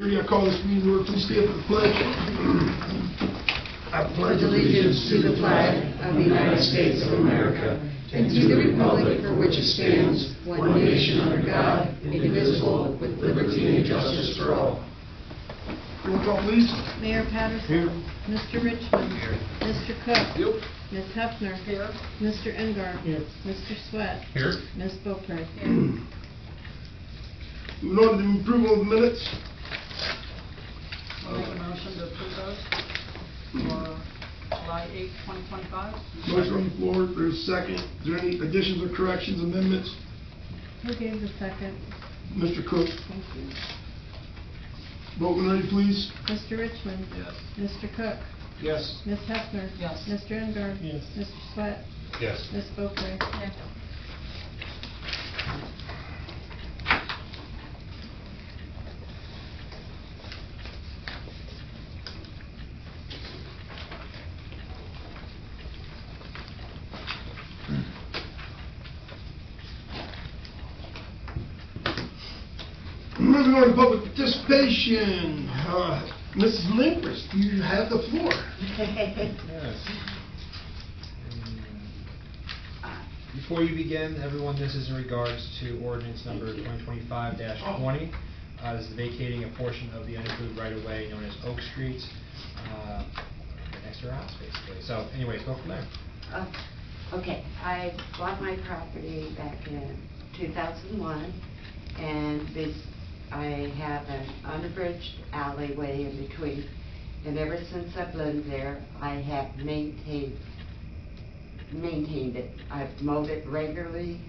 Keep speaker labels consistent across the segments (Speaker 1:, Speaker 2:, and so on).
Speaker 1: I call this meeting to order. Please stand for the pledge. I pledge
Speaker 2: allegiance to the flag of the United States of America and to the republic for which it stands, one nation under God, indivisible, with liberty and justice for all.
Speaker 1: Roll call, please.
Speaker 3: Mayor Patterson.
Speaker 1: Here.
Speaker 3: Mr. Richmond.
Speaker 1: Here.
Speaker 3: Mr. Cook.
Speaker 1: Yep.
Speaker 3: Ms. Hefner.
Speaker 2: Here.
Speaker 3: Mr. Engard.
Speaker 2: Here.
Speaker 3: Mr. Sweat.
Speaker 1: Here.
Speaker 3: Ms. Beaupre.
Speaker 1: Moving on to the approval of the minutes.
Speaker 4: Make a motion to approve those for July 8, 2025.
Speaker 1: Motion on the floor. There's a second. Is there any additions or corrections, amendments?
Speaker 3: Who gave the second?
Speaker 1: Mr. Cook.
Speaker 3: Thank you.
Speaker 1: Vote when ready, please.
Speaker 3: Mr. Richmond.
Speaker 1: Yes.
Speaker 3: Mr. Cook.
Speaker 1: Yes.
Speaker 3: Ms. Hefner.
Speaker 4: Yes.
Speaker 3: Mr. Engard.
Speaker 1: Yes.
Speaker 3: Mr. Sweat.
Speaker 1: Yes.
Speaker 3: Ms. Beaupre.
Speaker 1: Moving on to public participation. Mrs. Lindquist, you have the floor.
Speaker 5: Yes. Before you begin, everyone, this is in regards to ordinance number 2025-20. This is vacating a portion of the unimproved right-of-way known as Oak Street, right next to our house, basically. So, anyways, go from there.
Speaker 2: Okay, I bought my property back in 2001, and I have an unabridged alleyway in between, and ever since I've lived there, I have maintained it. I've mowed it regularly,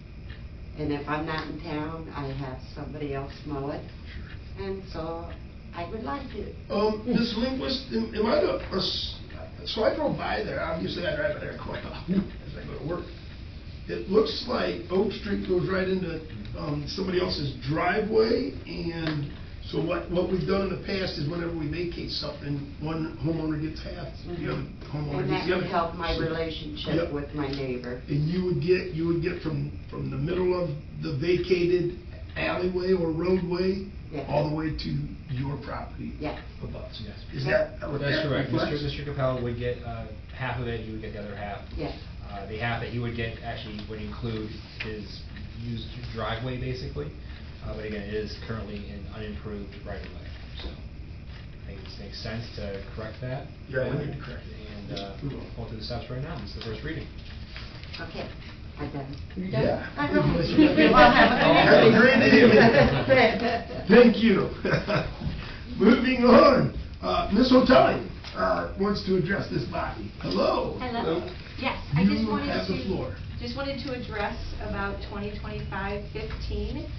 Speaker 2: and if I'm not in town, I have somebody else mow it, and so I would like to.
Speaker 1: Ms. Lindquist, am I so I drove by there, obviously I drive by there quite often as I go to work. It looks like Oak Street goes right into somebody else's driveway, and so what we've done in the past is whenever we vacate something, one homeowner gets half, the other homeowner
Speaker 2: And
Speaker 1: gets
Speaker 2: that
Speaker 1: the other.
Speaker 2: would help my
Speaker 1: So-
Speaker 2: relationship
Speaker 1: Yep.
Speaker 2: with my neighbor.
Speaker 1: And you would get from the middle of the vacated alleyway or roadway
Speaker 2: Yeah.
Speaker 1: all the way to your property.
Speaker 2: Yes.
Speaker 1: Above.
Speaker 5: Yes.
Speaker 1: Is that what
Speaker 5: That's
Speaker 1: that
Speaker 5: correct.
Speaker 1: reflects?
Speaker 5: Mr. Capel would get half of it, you would get the other half.
Speaker 2: Yes.
Speaker 5: The half that he would get actually would include his used driveway, basically. But again, it is currently an unimproved right-of-way. So I think it makes sense to correct that.
Speaker 1: Yeah, we need to correct it.
Speaker 5: And go through the steps right now. This is the first reading.
Speaker 2: Okay, I'm done.
Speaker 1: Yeah.
Speaker 2: I know.
Speaker 1: Have a great evening. Thank you. Moving on, Ms. O'Tine wants to address this body. Hello.
Speaker 6: Hello. Yes, I
Speaker 1: You
Speaker 6: just wanted
Speaker 1: have the
Speaker 6: to,
Speaker 1: floor.
Speaker 6: just wanted to address about 2025-15,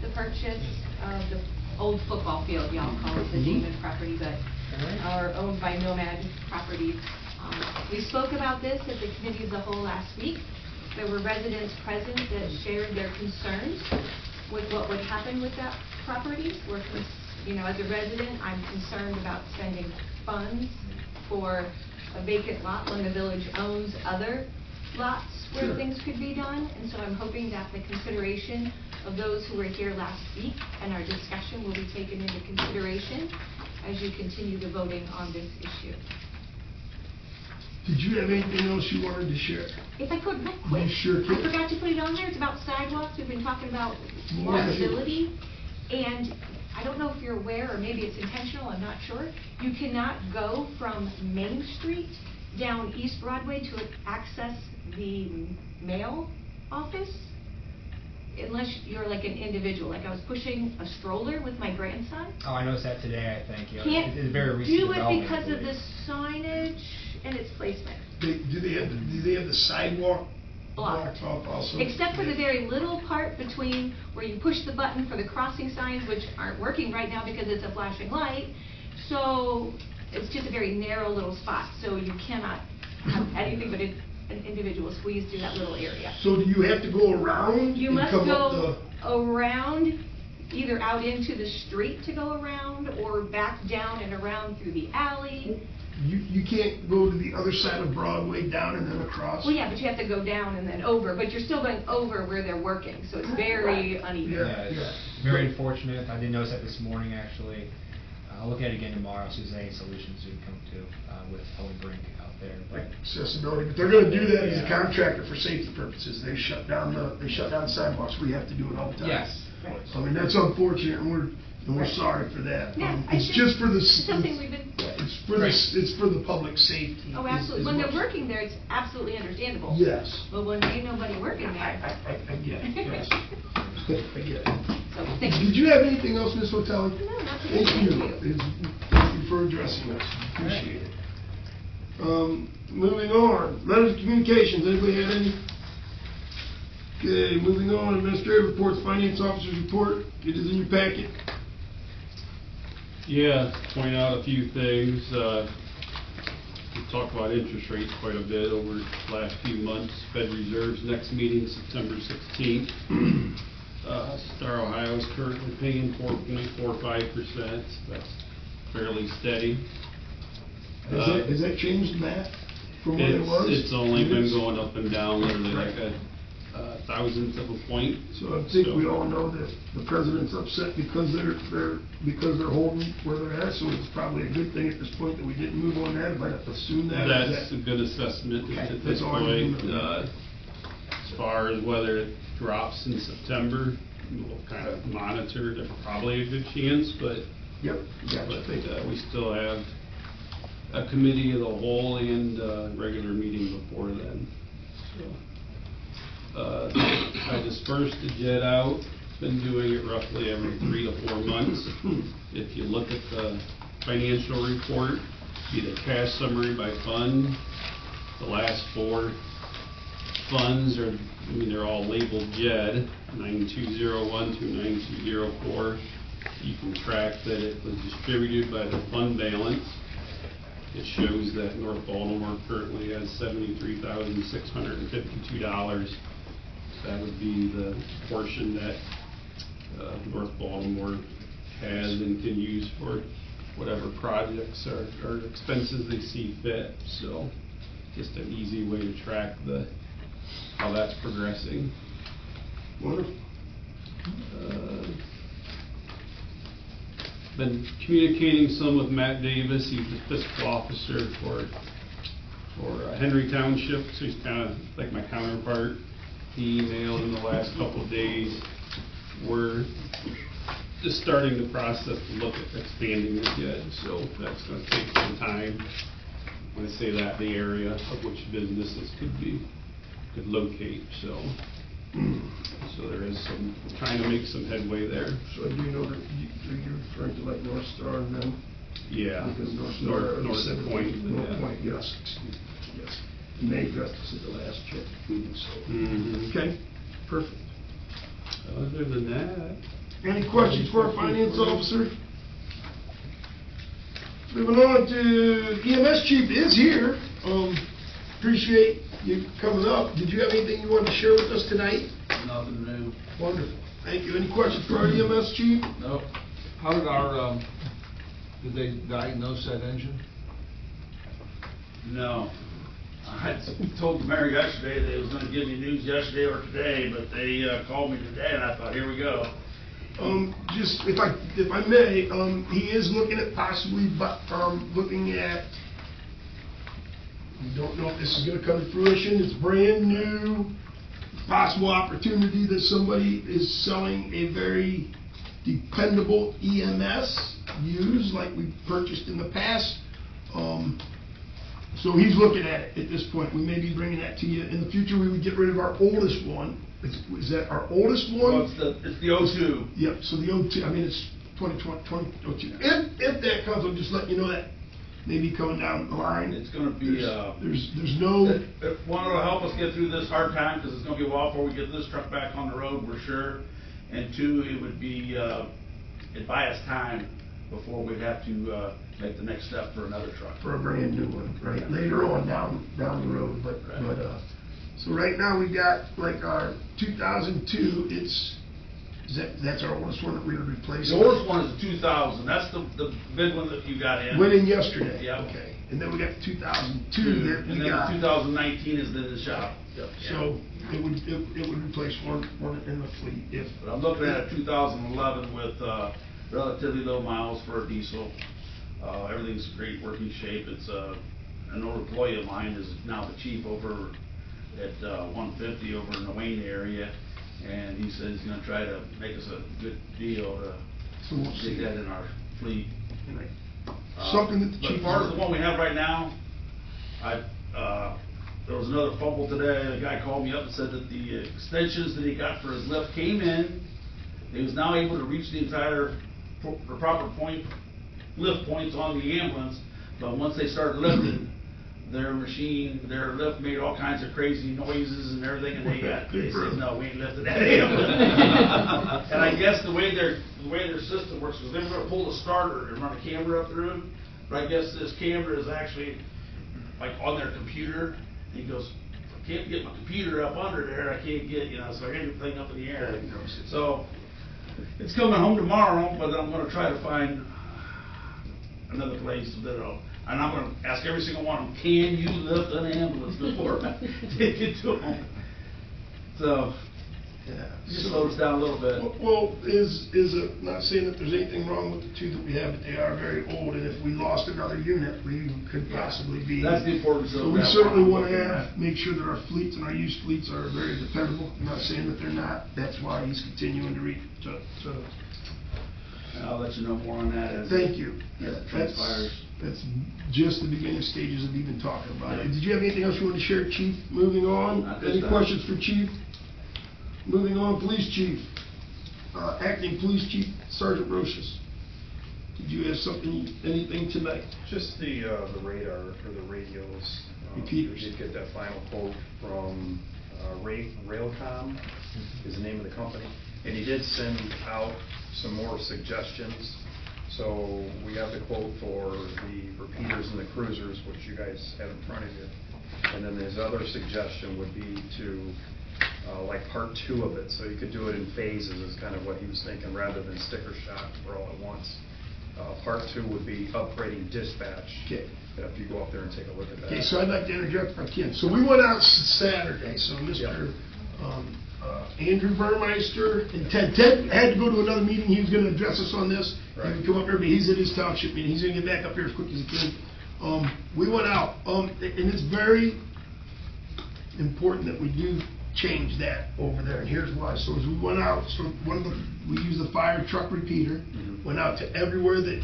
Speaker 6: the purchase of the old football field, y'all call it the Demon property, but are owned by Nomad Properties. We spoke about this at the committee of the whole last week. There were residents present that shared their concerns with what would happen with that property. As a resident, I'm concerned about spending funds for a vacant lot when the village owns other lots where
Speaker 1: Sure.
Speaker 6: things could be done. And so I'm hoping that the consideration of those who were here last week and our discussion will be taken into consideration as you continue the voting on this issue.
Speaker 1: Did you have anything else you wanted to share?
Speaker 6: If I could, real quick.
Speaker 1: You sure can.
Speaker 6: I forgot to put it on there. It's about sidewalks. We've been talking about
Speaker 1: Yeah.
Speaker 6: walkability. And I don't know if you're aware, or maybe it's intentional, I'm not sure. You cannot go from Main Street down East Broadway to access the mail office unless you're like an individual. Like I was pushing a stroller with my grandson.
Speaker 5: Oh, I noticed that today, I think.
Speaker 6: Can't
Speaker 5: It's very recent
Speaker 6: do it
Speaker 5: development,
Speaker 6: because
Speaker 5: I
Speaker 6: of the
Speaker 5: believe.
Speaker 6: signage and its placement.
Speaker 1: Do they have the sidewalk
Speaker 6: Blocked.
Speaker 1: blocked off also?
Speaker 6: Except for the very little part between where you push the button for the crossing signs, which aren't working right now because it's a flashing light. So it's just a very narrow little spot, so you cannot have anything but an individual squeeze through that little area.
Speaker 1: So do you have to go around
Speaker 6: You
Speaker 1: and
Speaker 6: must
Speaker 1: come up
Speaker 6: go around, either out into the street to go around, or back down and around through the alley.
Speaker 1: You can't go to the other side of Broadway, down and then across?
Speaker 6: Well, yeah, but you have to go down and then over, but you're still going over where they're working, so it's very
Speaker 1: Right.
Speaker 6: uneven.
Speaker 1: Yeah.
Speaker 5: Yeah, it's very unfortunate. I did notice that this morning, actually. I'll look at it again tomorrow, see if there's any solutions we can come to with Holy Brink out there, but.
Speaker 1: Accessibility, but they're gonna do that as a
Speaker 5: Yeah.
Speaker 1: contractor for safety purposes. They shut down sidewalks. We have to do it all the time.
Speaker 5: Yes, of
Speaker 2: Right.
Speaker 5: course.
Speaker 1: I mean, that's unfortunate, and we're
Speaker 2: Right.
Speaker 1: sorry for that.
Speaker 6: Yeah, I
Speaker 1: It's
Speaker 6: think
Speaker 1: just for the.
Speaker 6: it's something we've been-
Speaker 1: It's for the, it's for the public safety.
Speaker 6: Oh,
Speaker 1: is-
Speaker 6: absolutely.
Speaker 1: is
Speaker 6: When they're
Speaker 1: much-
Speaker 6: working there, it's absolutely understandable.
Speaker 1: Yes.
Speaker 6: But when ain't nobody working there.
Speaker 1: I get it, yes. I get it.
Speaker 6: So, thank you.
Speaker 1: Did you have anything else, Ms. Hotelli?
Speaker 6: No, not today.
Speaker 1: Thank you.
Speaker 6: Thank you.
Speaker 1: Thank you for addressing us. Appreciate it. Moving on, letters of communications, anybody had any? Okay, moving on, administrative reports, finance officer's report, it is in your packet.
Speaker 7: Yeah, point out a few things. We talked about interest rates quite a bit over the last few months. Fed Reserve's next meeting, September 16th. Star Ohio is currently paying 4.45%. That's fairly steady.
Speaker 1: Has that changed, Matt, from what it was?
Speaker 7: It's only been going up and down, literally like a thousandth of a point.
Speaker 1: So I think we all know that the president's upset because they're holding where they're at, so it's probably a good thing at this point that we didn't move on that, but I assume that.
Speaker 7: That's a good assessment
Speaker 1: Okay,
Speaker 7: at
Speaker 1: that's
Speaker 7: this
Speaker 1: all I need
Speaker 7: point.
Speaker 1: to know.
Speaker 7: As far as whether it drops in September, we'll kind of monitor. There's probably a good chance, but
Speaker 1: Yep, gotcha,
Speaker 7: but
Speaker 1: thank you.
Speaker 7: we still have a committee of the whole and regular meeting before then. So, I dispersed the jet out. Been doing it roughly every 3 to 4 months. If you look at the financial report, see the cash summary by fund. The last 4 funds are, they're all labeled JED, 9201 to 9204. You can track that it was distributed by the fund balance. It shows that North Baltimore currently has $73,652. That would be the portion that North Baltimore has and can use for whatever projects or expenses they see fit. So just an easy way to track how that's progressing.
Speaker 1: Wonderful.
Speaker 7: Been communicating some with Matt Davis. He's the fiscal officer for Henry Township, so he's kind of like my counterpart. He emailed in the last couple of days. We're just starting the process to look at expanding it yet, so that's going to take some time. When I say that, the area of which businesses could locate, so there is some, trying to make some headway there.
Speaker 1: So do you know that you're referring to like North Star and them?
Speaker 7: Yeah,
Speaker 1: Because North
Speaker 7: North
Speaker 1: Star.
Speaker 7: Point.
Speaker 1: North
Speaker 7: yeah.
Speaker 1: Point, yes, excuse me, yes. And they addressed us at the last check meeting, so.
Speaker 7: Mhm.
Speaker 1: Okay, perfect.
Speaker 7: Other than that,
Speaker 1: Any questions for our finance officer? Moving on to EMS chief is here. Appreciate you coming up. Did you have anything you wanted to share with us tonight?
Speaker 8: Nothing new.
Speaker 1: Wonderful. Thank you. Any questions for our EMS chief?
Speaker 8: Nope. How did did they diagnose that engine?
Speaker 9: No. I told the mayor yesterday they was gonna give me news yesterday or today, but they called me today and I thought, here we go.
Speaker 1: Just if I may, he is looking at possibly, looking at, we don't know if this is gonna come to fruition, it's brand new, possible opportunity that somebody is selling a very dependable EMS used like we purchased in the past. So he's looking at it at this point. We may be bringing that to you. In the future, we would get rid of our oldest one. Is that our oldest one?
Speaker 9: Well, it's the O2.
Speaker 1: Yep, so the O2, I mean, it's 2002. If that comes, I'll just let you know that may be coming down the line.
Speaker 9: It's gonna be,
Speaker 1: There's no,
Speaker 9: one, it'll help us get through this hard time, because it's gonna be a while before we get this truck back on the road, we're sure. And 2, it would be, it'd buy us time before we'd have to make the next step for another truck.
Speaker 1: for a brand new one, right, later on down the road, but, so right now we got like our 2002, that's our oldest one that we would replace.
Speaker 9: The oldest one is the 2000, that's the big one that you got in.
Speaker 1: Went in yesterday.
Speaker 9: Yep.
Speaker 1: Okay, and then we got the 2002 that
Speaker 9: And
Speaker 1: we
Speaker 9: then
Speaker 1: got.
Speaker 9: the 2019 is in the shop.
Speaker 1: So it would replace one in the fleet if.
Speaker 9: But I'm looking at a 2011 with relatively low miles for a diesel. Everything's great working shape. It's, an old employee of mine is now the chief over at 150 over in the Wayne area, and he says he's gonna try to make us a good deal to
Speaker 1: So we'll see.
Speaker 9: get that in our fleet.
Speaker 1: Something that the
Speaker 9: But
Speaker 1: chief.
Speaker 9: as far as the one we have right now, there was another fumble today. A guy called me up and said that the extensions that he got for his lift came in. He was now able to reach the entire the proper lift points on the ambulance, but once they started lifting, their lift made all kinds of crazy noises and everything, and they said, no, we ain't lifting that ambulance. And I guess the way their system works is they were gonna pull the starter and run a camera up through it, but I guess this camera is actually like on their computer. And he goes, I can't get my computer up under there, I can't get, so I got everything up in the air. So, it's coming home tomorrow, but I'm gonna try to find another place and I'm gonna ask every single one of them, can you lift an ambulance before I take it to them? So,
Speaker 1: Yeah.
Speaker 9: just slow us down a little bit.
Speaker 1: Well, not saying that there's anything wrong with the two that we have, but they are very old, and if we lost another unit, we could possibly be.
Speaker 9: That's the importance of
Speaker 1: So we
Speaker 9: that
Speaker 1: certainly
Speaker 9: one.
Speaker 1: want to make sure that our fleets and our used fleets are very dependable. I'm not saying that they're not. That's why he's continuing to
Speaker 9: I'll let you know more on that as.
Speaker 1: Thank you.
Speaker 9: As it
Speaker 1: That's-
Speaker 9: transpires.
Speaker 1: That's just the beginning stages of even talking about it. Did you have anything else you wanted to share, Chief? Moving on.
Speaker 9: Not this
Speaker 1: Any
Speaker 9: time.
Speaker 1: questions for Chief? Moving on, Police Chief. Acting Police Chief Sergeant Roches. Did you have anything tonight?
Speaker 10: Just the radar or the radios.
Speaker 1: Repeaters.
Speaker 10: We did get that final quote from Railcom, is the name of the company. And he did send out some more suggestions. So we got the quote for the repeaters and the cruisers, which you guys have in front of you. And then his other suggestion would be to, like part 2 of it, so you could do it in phases is kind of what he was thinking, rather than sticker shock for all at once. Part 2 would be upgrading dispatch.
Speaker 1: Okay.
Speaker 10: If you go up there and take a look at that.
Speaker 1: Okay, so I'd like to interject if I can. So we went out Saturday, so Mr. Andrew Burmeister and Ted had to go to another meeting. He was gonna address us on this. He
Speaker 10: Right.
Speaker 1: would come up here, but he's at his township meeting. He's gonna get back up here as quick as he can. We went out, and it's very important that we do change that over there, and here's why. So as we went out, we used the fire truck repeater, went out to everywhere that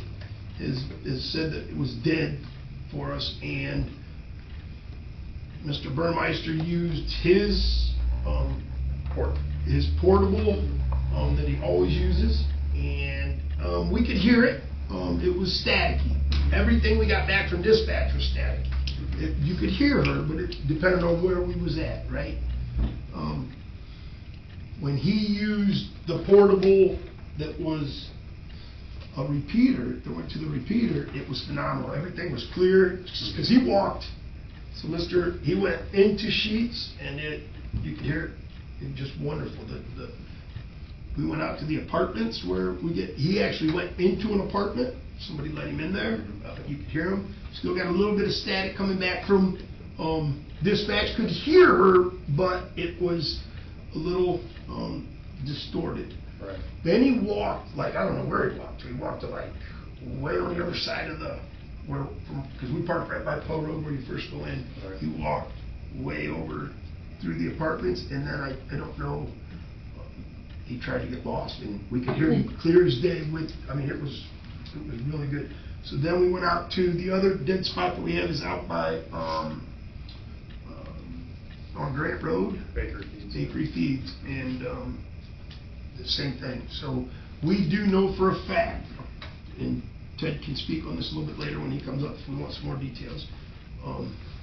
Speaker 1: is said that it was dead for us, and Mr. Burmeister used his portable that he always uses, and we could hear it. It was staticky. Everything we got back from dispatch was staticky. You could hear her, but it depended on where we was at, right? When he used the portable that was a repeater, that went to the repeater, it was phenomenal. Everything was clear, because he walked. So he went into Sheets, and you could hear it. It was just wonderful. We went out to the apartments where he actually went into an apartment. Somebody let him in there. You could hear him. Still got a little bit of static coming back from dispatch. Could hear her, but it was a little distorted.
Speaker 10: Right.
Speaker 1: Then he walked, I don't know where he walked to. He walked to way on the other side of because we parked right by Poe Road where you first go in.
Speaker 10: Right.
Speaker 1: He walked way over through the apartments, and then I don't know, he tried to get lost, and we could hear him clear as day it was really good. So then we went out to the other dead spot that we have is out by, on Grant Road. Bakery Feeds, and the same thing. So we do know for a fact, and Ted can speak on this a little bit later when he comes up if we want some more details.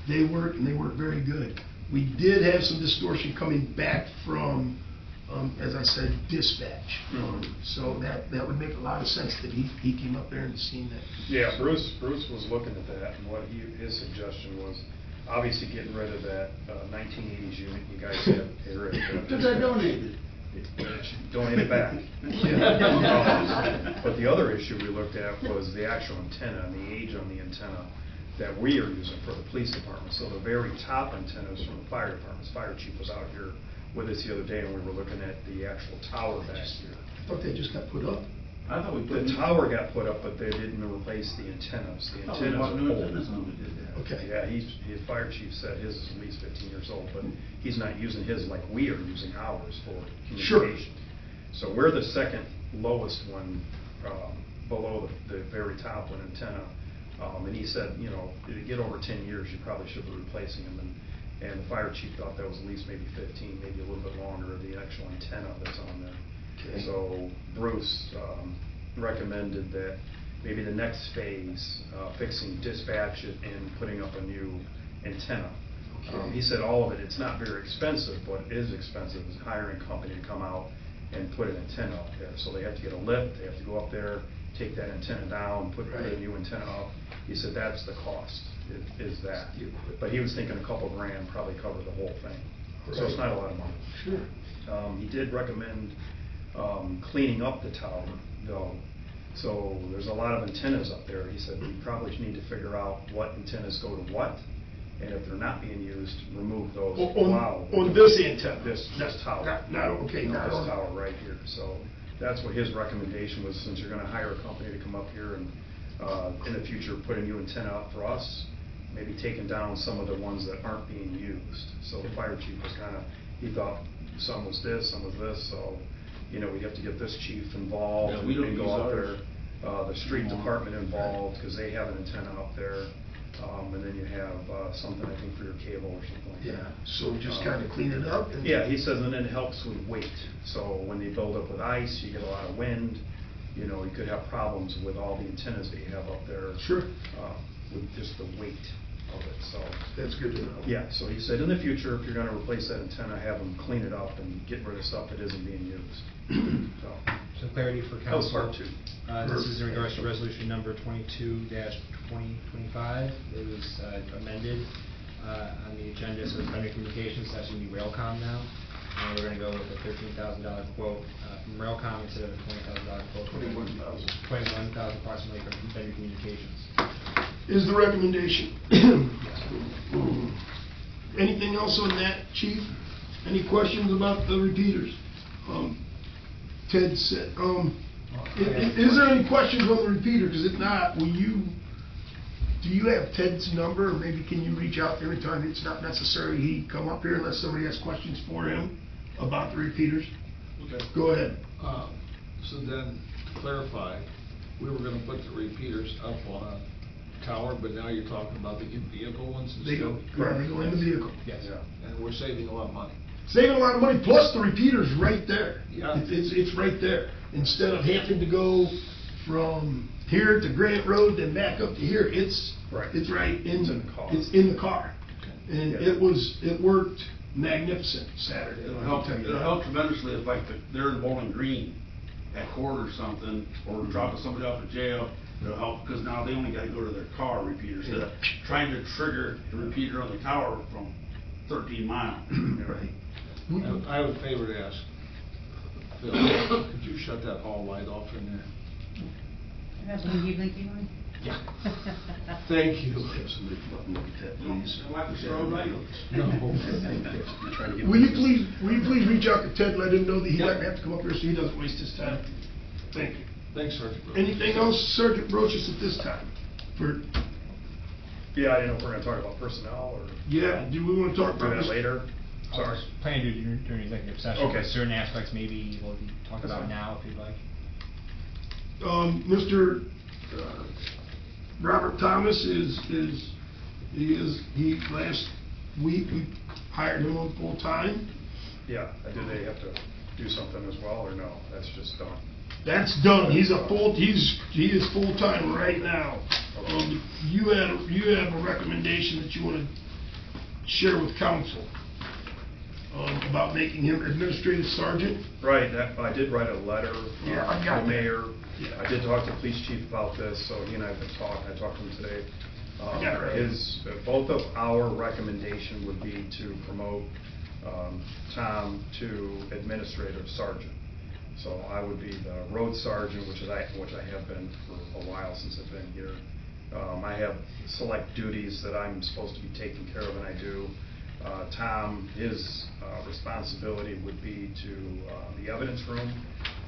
Speaker 1: They work, and they work very good. We did have some distortion coming back from, as I said, dispatch. So that would make a lot of sense that he came up there and seen that.
Speaker 10: Yeah, Bruce was looking at that, and what his suggestion was obviously getting rid of that 1980s unit you guys have here at.
Speaker 9: Because I donated.
Speaker 10: Donate it back. But the other issue we looked at was the actual antenna and the age on the antenna that we are using for the police department. So the very top antennas from the fire departments. Fire chief was out here with us the other day, and we were looking at the actual tower back here.
Speaker 1: I thought they just got put up.
Speaker 9: I thought we put.
Speaker 10: The tower got put up, but they didn't replace the antennas. The
Speaker 9: I thought we
Speaker 10: antennas
Speaker 9: bought
Speaker 10: are
Speaker 9: new
Speaker 10: old.
Speaker 9: antennas when we did that.
Speaker 1: Okay.
Speaker 10: Yeah, his fire chief said his is at least 15 years old, but he's not using his like we are using ours for
Speaker 1: Sure.
Speaker 10: communication. So we're the second lowest one, below the very top one antenna. And he said, you know, to get over 10 years, you probably should be replacing them. And the fire chief thought that was at least maybe 15, maybe a little bit longer, the actual antenna that's on there.
Speaker 1: Okay.
Speaker 10: So Bruce recommended that maybe the next phase, fixing dispatch it and putting up a new antenna.
Speaker 1: Okay.
Speaker 10: He said all of it, it's not very expensive, but it is expensive, is hiring a company to come out and put an antenna up there. So they have to get a lift, they have to go up there, take that antenna down, put
Speaker 1: Right.
Speaker 10: a new antenna up. He said that's the cost, is that.
Speaker 1: The equipment.
Speaker 10: But he was thinking a couple grand probably cover the whole thing. So
Speaker 1: Right.
Speaker 10: it's not a lot of money.
Speaker 1: Sure.
Speaker 10: He did recommend cleaning up the tower, though. So there's a lot of antennas up there. He said we probably need to figure out what antennas go to what, and if they're not being used, remove those.
Speaker 1: On this antenna?
Speaker 10: This tower.
Speaker 1: Not, okay,
Speaker 10: No,
Speaker 1: not
Speaker 10: this
Speaker 1: on.
Speaker 10: tower right here. So that's what his recommendation was, since you're gonna hire a company to come up here and, in the future, put a new antenna up for us, maybe taking down some of the ones that aren't being used. So the fire chief was kinda, he thought some was this, some was this, so, you know, we'd have to get this chief involved
Speaker 9: Yeah,
Speaker 10: and
Speaker 9: we don't
Speaker 10: and go
Speaker 9: use
Speaker 10: out
Speaker 9: ours.
Speaker 10: there. The street department involved, because they have an antenna up there. And then you have, something, I think, for your cable or something like that.
Speaker 1: Yeah, so just kind of clean it up? and-
Speaker 10: Yeah, he says, and then it helps with weight. So when they build up with ice, you get a lot of wind, you know, you could have problems with all the antennas that you have up there.
Speaker 1: Sure.
Speaker 10: With just the weight of it, so.
Speaker 1: That's good to know.
Speaker 10: Yeah, so he said, in the future, if you're gonna replace that antenna, have them clean it up and get rid of stuff that isn't being used. So,
Speaker 5: Some clarity for
Speaker 10: that was
Speaker 5: council.
Speaker 10: part 2.
Speaker 5: This is in regards to resolution number 22-2025. It was amended on the agenda, so it's under communications, that's going to be Railcom now. And we're going to go with a $13,000 quote from Railcom instead of a $20,000 quote.
Speaker 1: 21,000.
Speaker 5: 21,000 approximately from Vendor Communications.
Speaker 1: Is the recommendation. Anything else on that, chief? Any questions about the repeaters? Ted said, is there any questions on the repeater? Because if not, do you have Ted's number? Or maybe can you reach out every time? It's not necessary he come up here unless somebody has questions for him about the repeaters.
Speaker 8: Okay.
Speaker 1: Go ahead.
Speaker 8: So then, to clarify, we were gonna put the repeaters up on a tower, but now you're talking about the vehicle ones
Speaker 1: They
Speaker 8: instead?
Speaker 1: go, they go in the vehicle.
Speaker 5: Yes.
Speaker 10: Yeah.
Speaker 8: And we're saving a lot of money.
Speaker 1: Saving a lot of money, plus the repeater's right there.
Speaker 8: Yeah.
Speaker 1: It's right there. Instead of having to go from here to Grant Road, then back up to here, it's
Speaker 10: Right.
Speaker 1: It's right in
Speaker 10: It's in the car.
Speaker 1: It's in the car. And
Speaker 10: Yeah.
Speaker 1: it worked magnificent Saturday.
Speaker 9: It'll
Speaker 1: I can
Speaker 9: help,
Speaker 1: tell you
Speaker 9: it'll
Speaker 1: that.
Speaker 9: help tremendously if like they're in Bowling Green at court or something, or dropping somebody off at jail. It'll help, because now they only gotta go to their car repeater, instead of trying to trigger the repeater on the tower from 13 miles.
Speaker 1: Right.
Speaker 8: I would favor to ask Phil, could you shut that hall light off in there?
Speaker 4: That blinky blinky one?
Speaker 8: Yeah. Thank you.
Speaker 1: Have somebody come up and look at that, please.
Speaker 9: Like the strobe light?
Speaker 8: No.
Speaker 1: Will you please reach out to Ted and let him know that he
Speaker 8: Yep.
Speaker 1: doesn't have to come up here so he doesn't waste his time? Thank you.
Speaker 8: Thanks, Sergeant. Brooks.
Speaker 1: Anything else, Sergeant Brochus, at this time?
Speaker 10: Yeah, I didn't know if we're gonna talk about personnel or
Speaker 1: Yeah, do we want to talk
Speaker 10: do
Speaker 1: about
Speaker 10: that
Speaker 1: this?
Speaker 10: later.
Speaker 5: I
Speaker 10: Sorry.
Speaker 5: was planning to do it during executive session.
Speaker 10: Okay.
Speaker 5: But certain aspects maybe we'll talk
Speaker 10: That's
Speaker 5: about
Speaker 10: fine.
Speaker 5: now if you'd like.
Speaker 1: Mr. Robert Thomas last week, we hired him on full-time.
Speaker 10: Yeah, do they have to do something as well, or no? That's just done?
Speaker 1: That's done, he is full-time right now. You have a recommendation that you want to share with council, about making him administrative sergeant?
Speaker 10: Right, I did write a letter
Speaker 1: Yeah, I
Speaker 10: to
Speaker 1: got
Speaker 10: the
Speaker 1: that.
Speaker 10: mayor.
Speaker 1: Yeah.
Speaker 10: I did talk to the police chief about this, so he and I have been talking, I talked to him today.
Speaker 1: I got it right.
Speaker 10: Both of our recommendation would be to promote Tom to administrative sergeant. So I would be the road sergeant, which I have been for a while since I've been here. I have select duties that I'm supposed to be taking care of, and I do. Tom, his responsibility would be to the evidence room,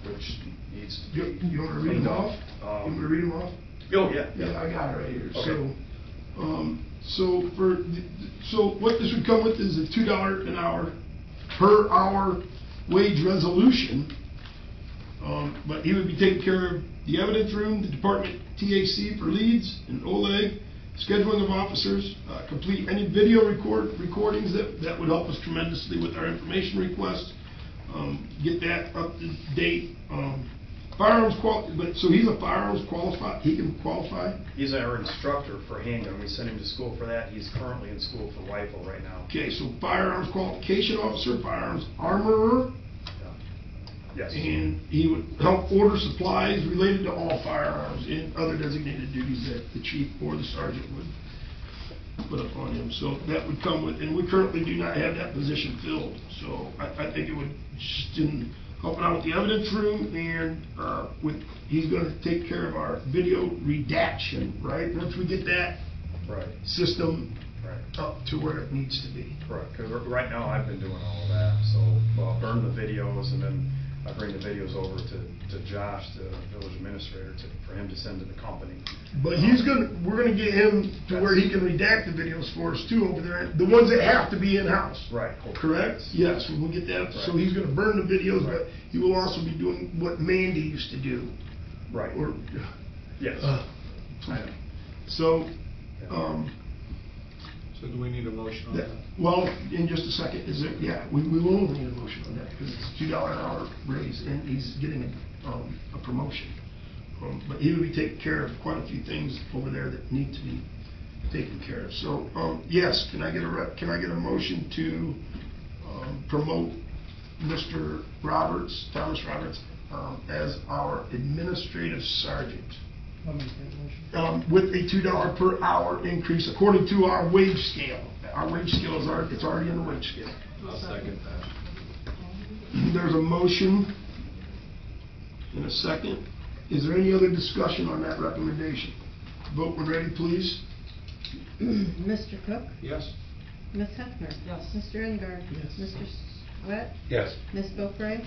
Speaker 10: which needs to
Speaker 1: You,
Speaker 10: be.
Speaker 1: you wanna read them off? You want me to read them off?
Speaker 10: Oh, yeah.
Speaker 1: Yeah, I got it right here.
Speaker 10: Okay.
Speaker 1: So what this would come with is a $2 an hour per hour wage resolution. But he would be taking care of the evidence room, the department TAC for leads and OLE, scheduling of officers, complete any video recordings that would help us tremendously with our information requests, get that up to date. So he's a firearms qualified, he can qualify?
Speaker 10: He's our instructor for handgun. We sent him to school for that. He's currently in school for rifle right now.
Speaker 1: Okay, so firearms qualification officer, firearms armorer,
Speaker 10: Yes.
Speaker 1: and he would help order supplies related to all firearms and other designated duties that the chief or the sergeant would put up on him. So that would come with, and we currently do not have that position filled. So I think it would just in helping out with the evidence room and he's gonna take care of our video redaction, right? Once we get that
Speaker 10: Right.
Speaker 1: system
Speaker 10: Right.
Speaker 1: up to where it needs to be.
Speaker 10: Correct, because right now I've been doing all of that, so I'll burn the videos and then I bring the videos over to Josh, the village administrator, for him to send to the company.
Speaker 1: But we're gonna get him to where he can redact the videos for us too over there, the ones that have to be in-house.
Speaker 10: Right.
Speaker 1: Correct? Yes, we'll get that, so
Speaker 10: Right.
Speaker 1: he's gonna burn the videos,
Speaker 10: Right.
Speaker 1: but he will also be doing what Mandy used to do.
Speaker 10: Right.
Speaker 1: Or,
Speaker 10: Yes.
Speaker 1: so,
Speaker 8: So do we need a motion on
Speaker 1: that-
Speaker 8: that?
Speaker 1: well, in just a second, we will need a motion on that, because it's $2 an hour raise, and he's getting a promotion. But he will be taking care of quite a few things over there that need to be taken care of. So, yes, can I get a motion to promote Mr. Roberts, Thomas Roberts, as our administrative sergeant? With a $2 per hour increase according to our wage scale. Our wage scale it's already in the wage scale.
Speaker 8: I'll second that.
Speaker 1: There's a motion and a second. Is there any other discussion on that recommendation? Vote when ready, please.
Speaker 3: Mr. Cook?
Speaker 8: Yes?
Speaker 3: Ms. Hefner?
Speaker 4: Yes.
Speaker 3: Mr. Engard?
Speaker 1: Yes.
Speaker 3: Mr. Swett?
Speaker 10: Yes.
Speaker 3: Ms. Boeckrey?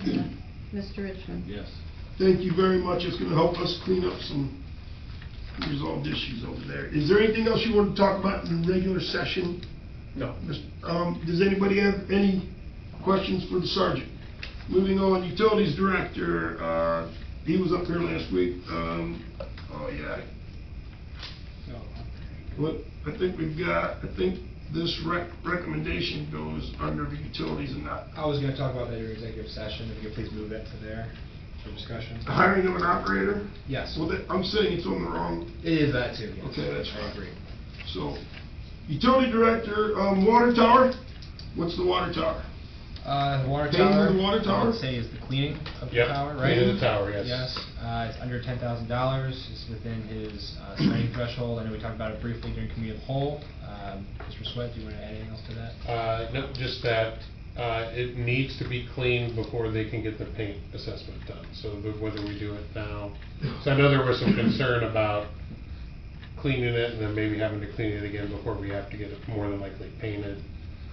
Speaker 3: Mr. Richmond?
Speaker 8: Yes.
Speaker 1: Thank you very much. It's gonna help us clean up some unresolved issues over there. Is there anything else you want to talk about in regular session?
Speaker 10: No.
Speaker 1: Does anybody have any questions for the sergeant? Moving on, utilities director, he was up here last week. Oh, yeah. What, I think this recommendation goes under the utilities and not
Speaker 5: I was gonna talk about that in executive session, if you could please move that to there for discussion.
Speaker 1: hiring of an operator.
Speaker 5: Yes.
Speaker 1: Well, I'm saying it's on the wrong,
Speaker 5: It is that too, yes.
Speaker 1: Okay, that's
Speaker 5: I
Speaker 1: fine.
Speaker 5: agree.
Speaker 1: so, utility director, water tower, what's the water tower?
Speaker 5: The water
Speaker 1: Paying for
Speaker 5: tower.
Speaker 1: the water
Speaker 5: I
Speaker 1: tower?
Speaker 5: would say is the cleaning of the
Speaker 11: Yep,
Speaker 5: tower, right?
Speaker 11: cleaning the tower, yes.
Speaker 5: Yes, it's under $10,000, it's within his spending threshold. I know we talked about it briefly during committee of the whole. Mr. Swett, do you want to add anything else to that?
Speaker 11: No, just that it needs to be cleaned before they can get the paint assessment done. So whether we do it now, so I know there was some concern about cleaning it and then maybe having to clean it again before we have to get it more than likely painted.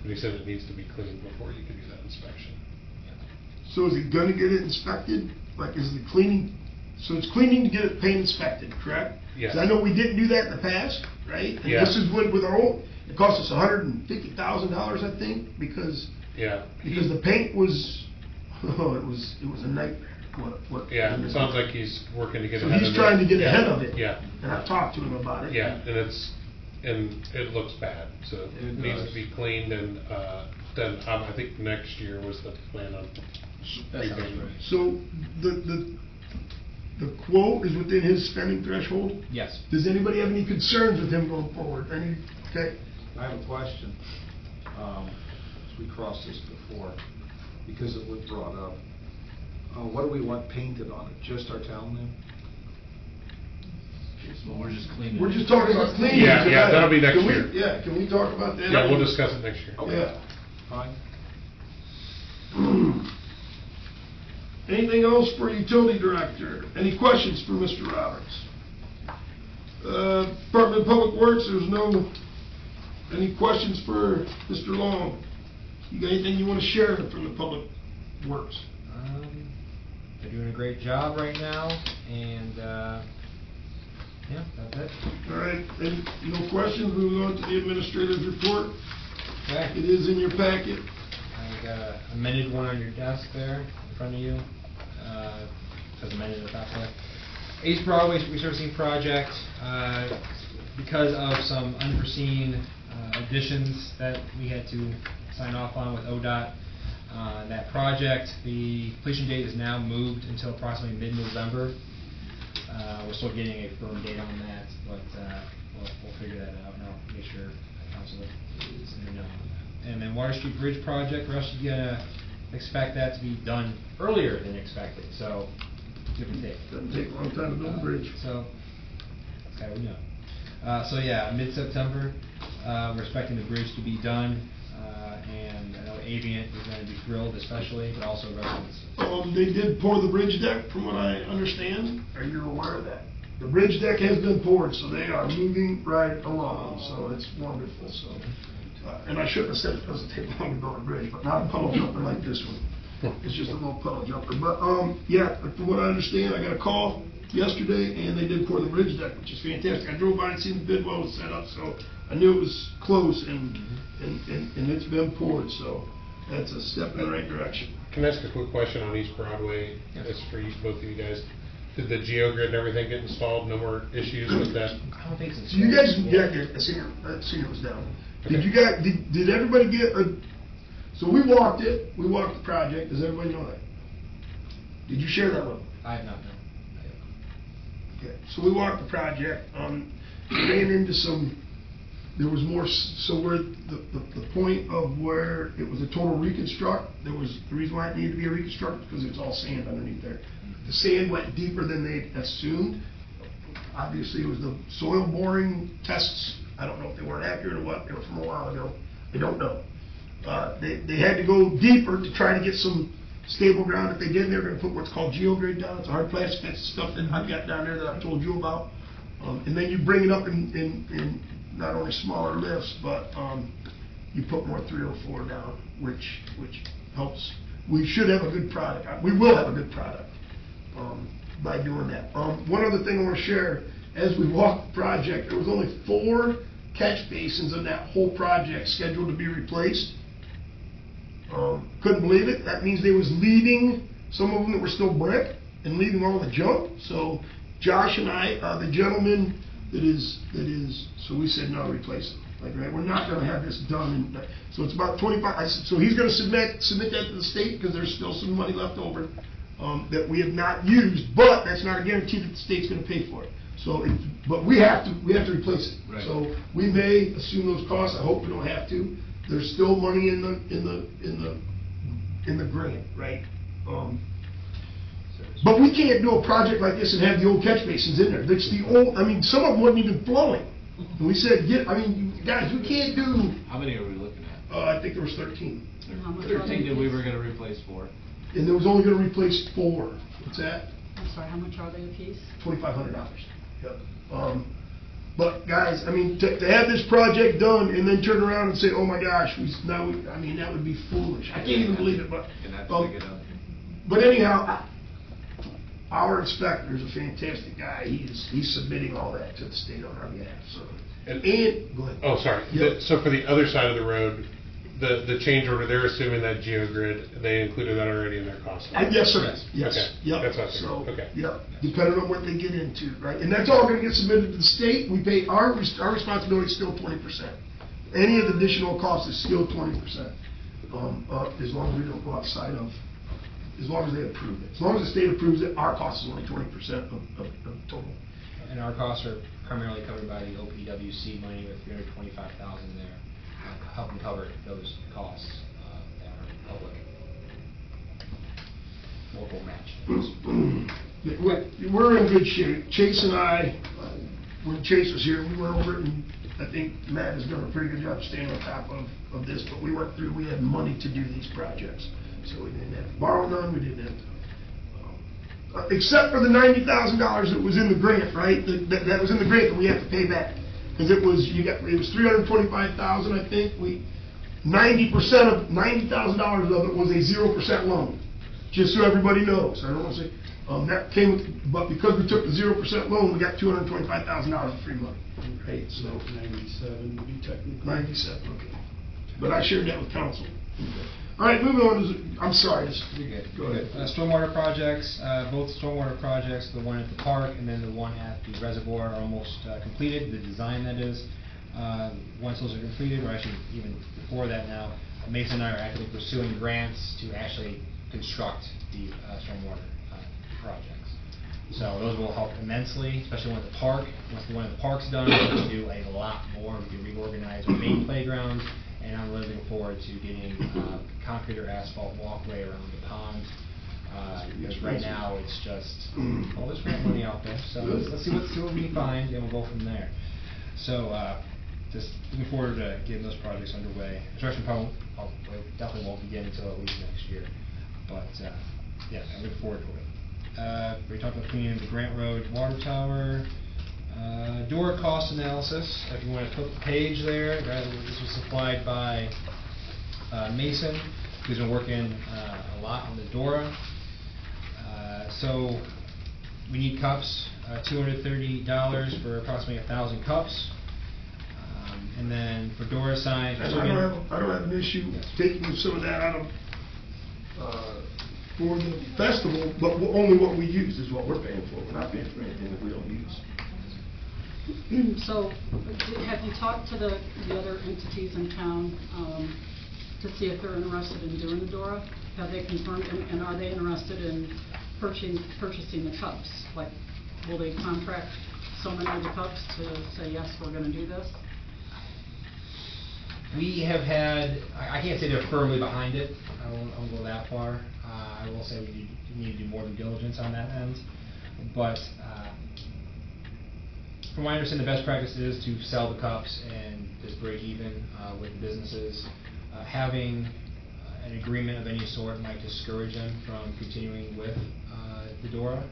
Speaker 11: But he said it needs to be cleaned before you can do that inspection.
Speaker 1: So is he gonna get it inspected? Like, is the cleaning, so it's cleaning to get it paint inspected, correct?
Speaker 11: Yes.
Speaker 1: 'Cause I know we didn't do that in the past, right? And
Speaker 11: Yeah.
Speaker 1: this is with our old, it cost us $150,000, I think, because
Speaker 11: Yeah.
Speaker 1: the paint was, oh, it was a nightmare. What?
Speaker 11: Yeah, it sounds like he's working to get
Speaker 1: So
Speaker 11: ahead of it.
Speaker 1: he's trying to get
Speaker 11: Yeah.
Speaker 1: ahead of it.
Speaker 11: Yeah.
Speaker 1: And I've talked to him about it.
Speaker 11: Yeah, and it looks bad, so
Speaker 8: It
Speaker 11: it needs
Speaker 8: does.
Speaker 11: to be cleaned and, then, I think next year was the plan on.
Speaker 5: That sounds
Speaker 11: repainting.
Speaker 5: right.
Speaker 1: So the quote is within his spending threshold?
Speaker 5: Yes.
Speaker 1: Does anybody have any concerns with him going forward? Okay?
Speaker 8: I have a question. We crossed this before, because it was brought up. What do we want painted on it? Just our town name?
Speaker 9: We're just cleaning.
Speaker 1: We're just talking about cleaning.
Speaker 11: Yeah, yeah,
Speaker 1: tonight.
Speaker 11: that'll be next
Speaker 1: Can we-
Speaker 11: year.
Speaker 1: Yeah, can we talk about that?
Speaker 11: Yeah, we'll discuss it next year.
Speaker 1: Yeah.
Speaker 8: Fine.
Speaker 1: Anything else for utility director? Any questions for Mr. Roberts? Department of Public Works, any questions for Mr. Long? You got anything you want to share from the Public Works?
Speaker 5: they're doing a great job right now, and, yeah, that's it.
Speaker 1: All right, and no questions, moving on to the administrator's report.
Speaker 5: Okay.
Speaker 1: It is in your packet.
Speaker 5: I got a amended one on your desk there in front of you. Says amended at the top there. East Broadway resurfacing project, because of some unforeseen additions that we had to sign off on with ODOT. That project, the completion date is now moved until approximately mid-November. We're still getting a firm date on that, but we'll figure that out, and I'll make sure council is in the know on that. And then Water Street Bridge project, we're actually gonna expect that to be done earlier than expected, so give and take.
Speaker 1: Doesn't take a long time to build a bridge.
Speaker 5: So, that's how we know. So yeah, mid-September, we're expecting the bridge to be done, and I know Avient is gonna be thrilled especially, but also residents.
Speaker 1: They did pour the bridge deck, from what I understand. Are you aware of that? The bridge deck has been poured, so they are moving right along, so it's wonderful, so. And I shouldn't have said it doesn't take long to build a bridge, but not a puddle jumper like this one. It's just a little puddle jumper. But, yeah, from what I understand, I got a call yesterday, and they did pour the bridge deck, which is fantastic. I drove by and seen the bid well was set up, so I knew it was close, and it's been poured, so that's a step in the right direction.
Speaker 11: Can I ask a quick question on East Broadway? It's for you, both of you guys. Did the GeoGrid and everything get installed? No more issues with that?
Speaker 5: I don't think so.
Speaker 1: So you guys, yeah, I seen it was down. Did you guys, did everybody get a, so we walked the project, does everybody know that? Did you share that with them?
Speaker 5: I have not known.
Speaker 1: Okay, so we walked the project, ran into some, there was more, so where the point of where it was a total reconstruct, there was, the reason why it needed to be a reconstruct, because it's all sand underneath there. The sand went deeper than they assumed. Obviously, it was the soil boring tests. I don't know if they weren't accurate or what. They were from a while ago. I don't know. They had to go deeper to try to get some stable ground. If they did, they were going to put what's called GeoGrid down. It's a hard plastic. That's the stuff that I've got down there that I've told you about. And then you bring it up in not only smaller lifts, but you put more 304 down, which helps. We should have a good product. We will have a good product by doing that. One other thing I want to share. As we walked the project, there was only 4 catch basins in that whole project scheduled to be replaced. Couldn't believe it. That means they was leaving some of them that were still brick and leaving all the junk. So Josh and I, the gentleman that is, so we said no, replace them. Like, right, we're not going to have this done. So it's about 25. So he's going to submit that to the state because there's still some money left over that we have not used. But that's not a guarantee that the state's going to pay for it. So, but we have to replace it. Right. So we may assume those costs. I hope we don't have to. There's still money in the grant, right? But we can't do a project like this and have the old catch basins in there. That's the old. I mean, some of them wasn't even flowing. And we said, guys, we can't do.
Speaker 12: How many are we looking at?
Speaker 1: I think there was 13.
Speaker 12: And how much 13 that we were going to replace 4.
Speaker 1: And there was only going to replace 4. What's that?
Speaker 4: I'm sorry, how much are they a piece?
Speaker 1: $2,500. Yep. But guys, I mean, to have this project done and then turn around and say, "Oh my gosh, that would be foolish." I can't even believe it. But anyhow, our inspector is a fantastic guy. He's submitting all that to the state on our behalf. So, and go ahead.
Speaker 11: Oh, sorry.
Speaker 1: Yep.
Speaker 11: So for the other side of the road, the change order, they're assuming that GeoGrid, they included that already in their cost.
Speaker 1: Yes, sir. Yes.
Speaker 11: Okay.
Speaker 1: Yep.
Speaker 11: That's what I
Speaker 1: so,
Speaker 11: figured. Okay.
Speaker 1: Yep. Depending on what they get into, right? And that's all going to get submitted to the state. We pay our responsibility is still 20%. Any of the additional costs is still 20%. As long as we don't go outside of, as long as they approve it. As long as the state approves it, our cost is only 20% of total.
Speaker 5: And our costs are primarily covered by the OPWC money with $325,000 there. Helping cover those costs that are public. Local match.
Speaker 1: We're in good shape. Chase and I, when Chase was here, we went over it, and I think Matt has done a pretty good job staying on top of this, but we went through, we had money to do these projects. So we didn't have to borrow none, we didn't have to, except for the $90,000 that was in the grant, right? That was in the grant that we have to pay back. Because it was $325,000, I think. $90,000 of it was a 0% loan. just so everybody knows, I don't wanna say, that came, but because we took the 0% loan, we got $225,000 of free money, right, so.
Speaker 7: 97 to be technical.
Speaker 1: 97, okay. But I shared that with council. All right, moving on to, I'm sorry.
Speaker 5: You're good.
Speaker 1: Go ahead.
Speaker 5: Stormwater projects, both stormwater projects, the one at the park and then the one at the reservoir are almost completed, the design that is. Once those are completed, or actually even before that now, Mason and I are actively pursuing grants to actually construct the stormwater projects. So those will help immensely, especially one at the park. Once the one at the park's done, we'll do a lot more. We can reorganize our main playground, and I'm really looking forward to getting concrete or asphalt walkway around the pond. Because right now it's just, well, there's grant money out there, so let's see what we can find, and we'll go from there. So just looking forward to getting those projects underway. Construction probably definitely won't begin until at least next year, but yeah, I'm looking forward to it. We talked about cleaning the Grant Road water tower. Door cost analysis, if you want to flip the page there, this was supplied by Mason, who's been working a lot on the Dora. So we need cups, $230 for approximately 1,000 cups. And then for Dora signs,
Speaker 1: I don't have an issue taking some of that out of, for the festival, but only what we use is what we're paying for. We're not paying for anything that we don't use.
Speaker 4: So, have you talked to the other entities in town to see if they're interested in doing the Dora? Have they confirmed, and are they interested in purchasing the cups? Like, will they contract someone of the cups to say, yes, we're going to do this?
Speaker 5: We have had, I can't say they're firmly behind it. I won't go that far. I will say we need to do more due diligence on that end. But from what I understand, the best practice is to sell the cups and just break even with the businesses. Having an agreement of any sort might discourage them from continuing with the Dora.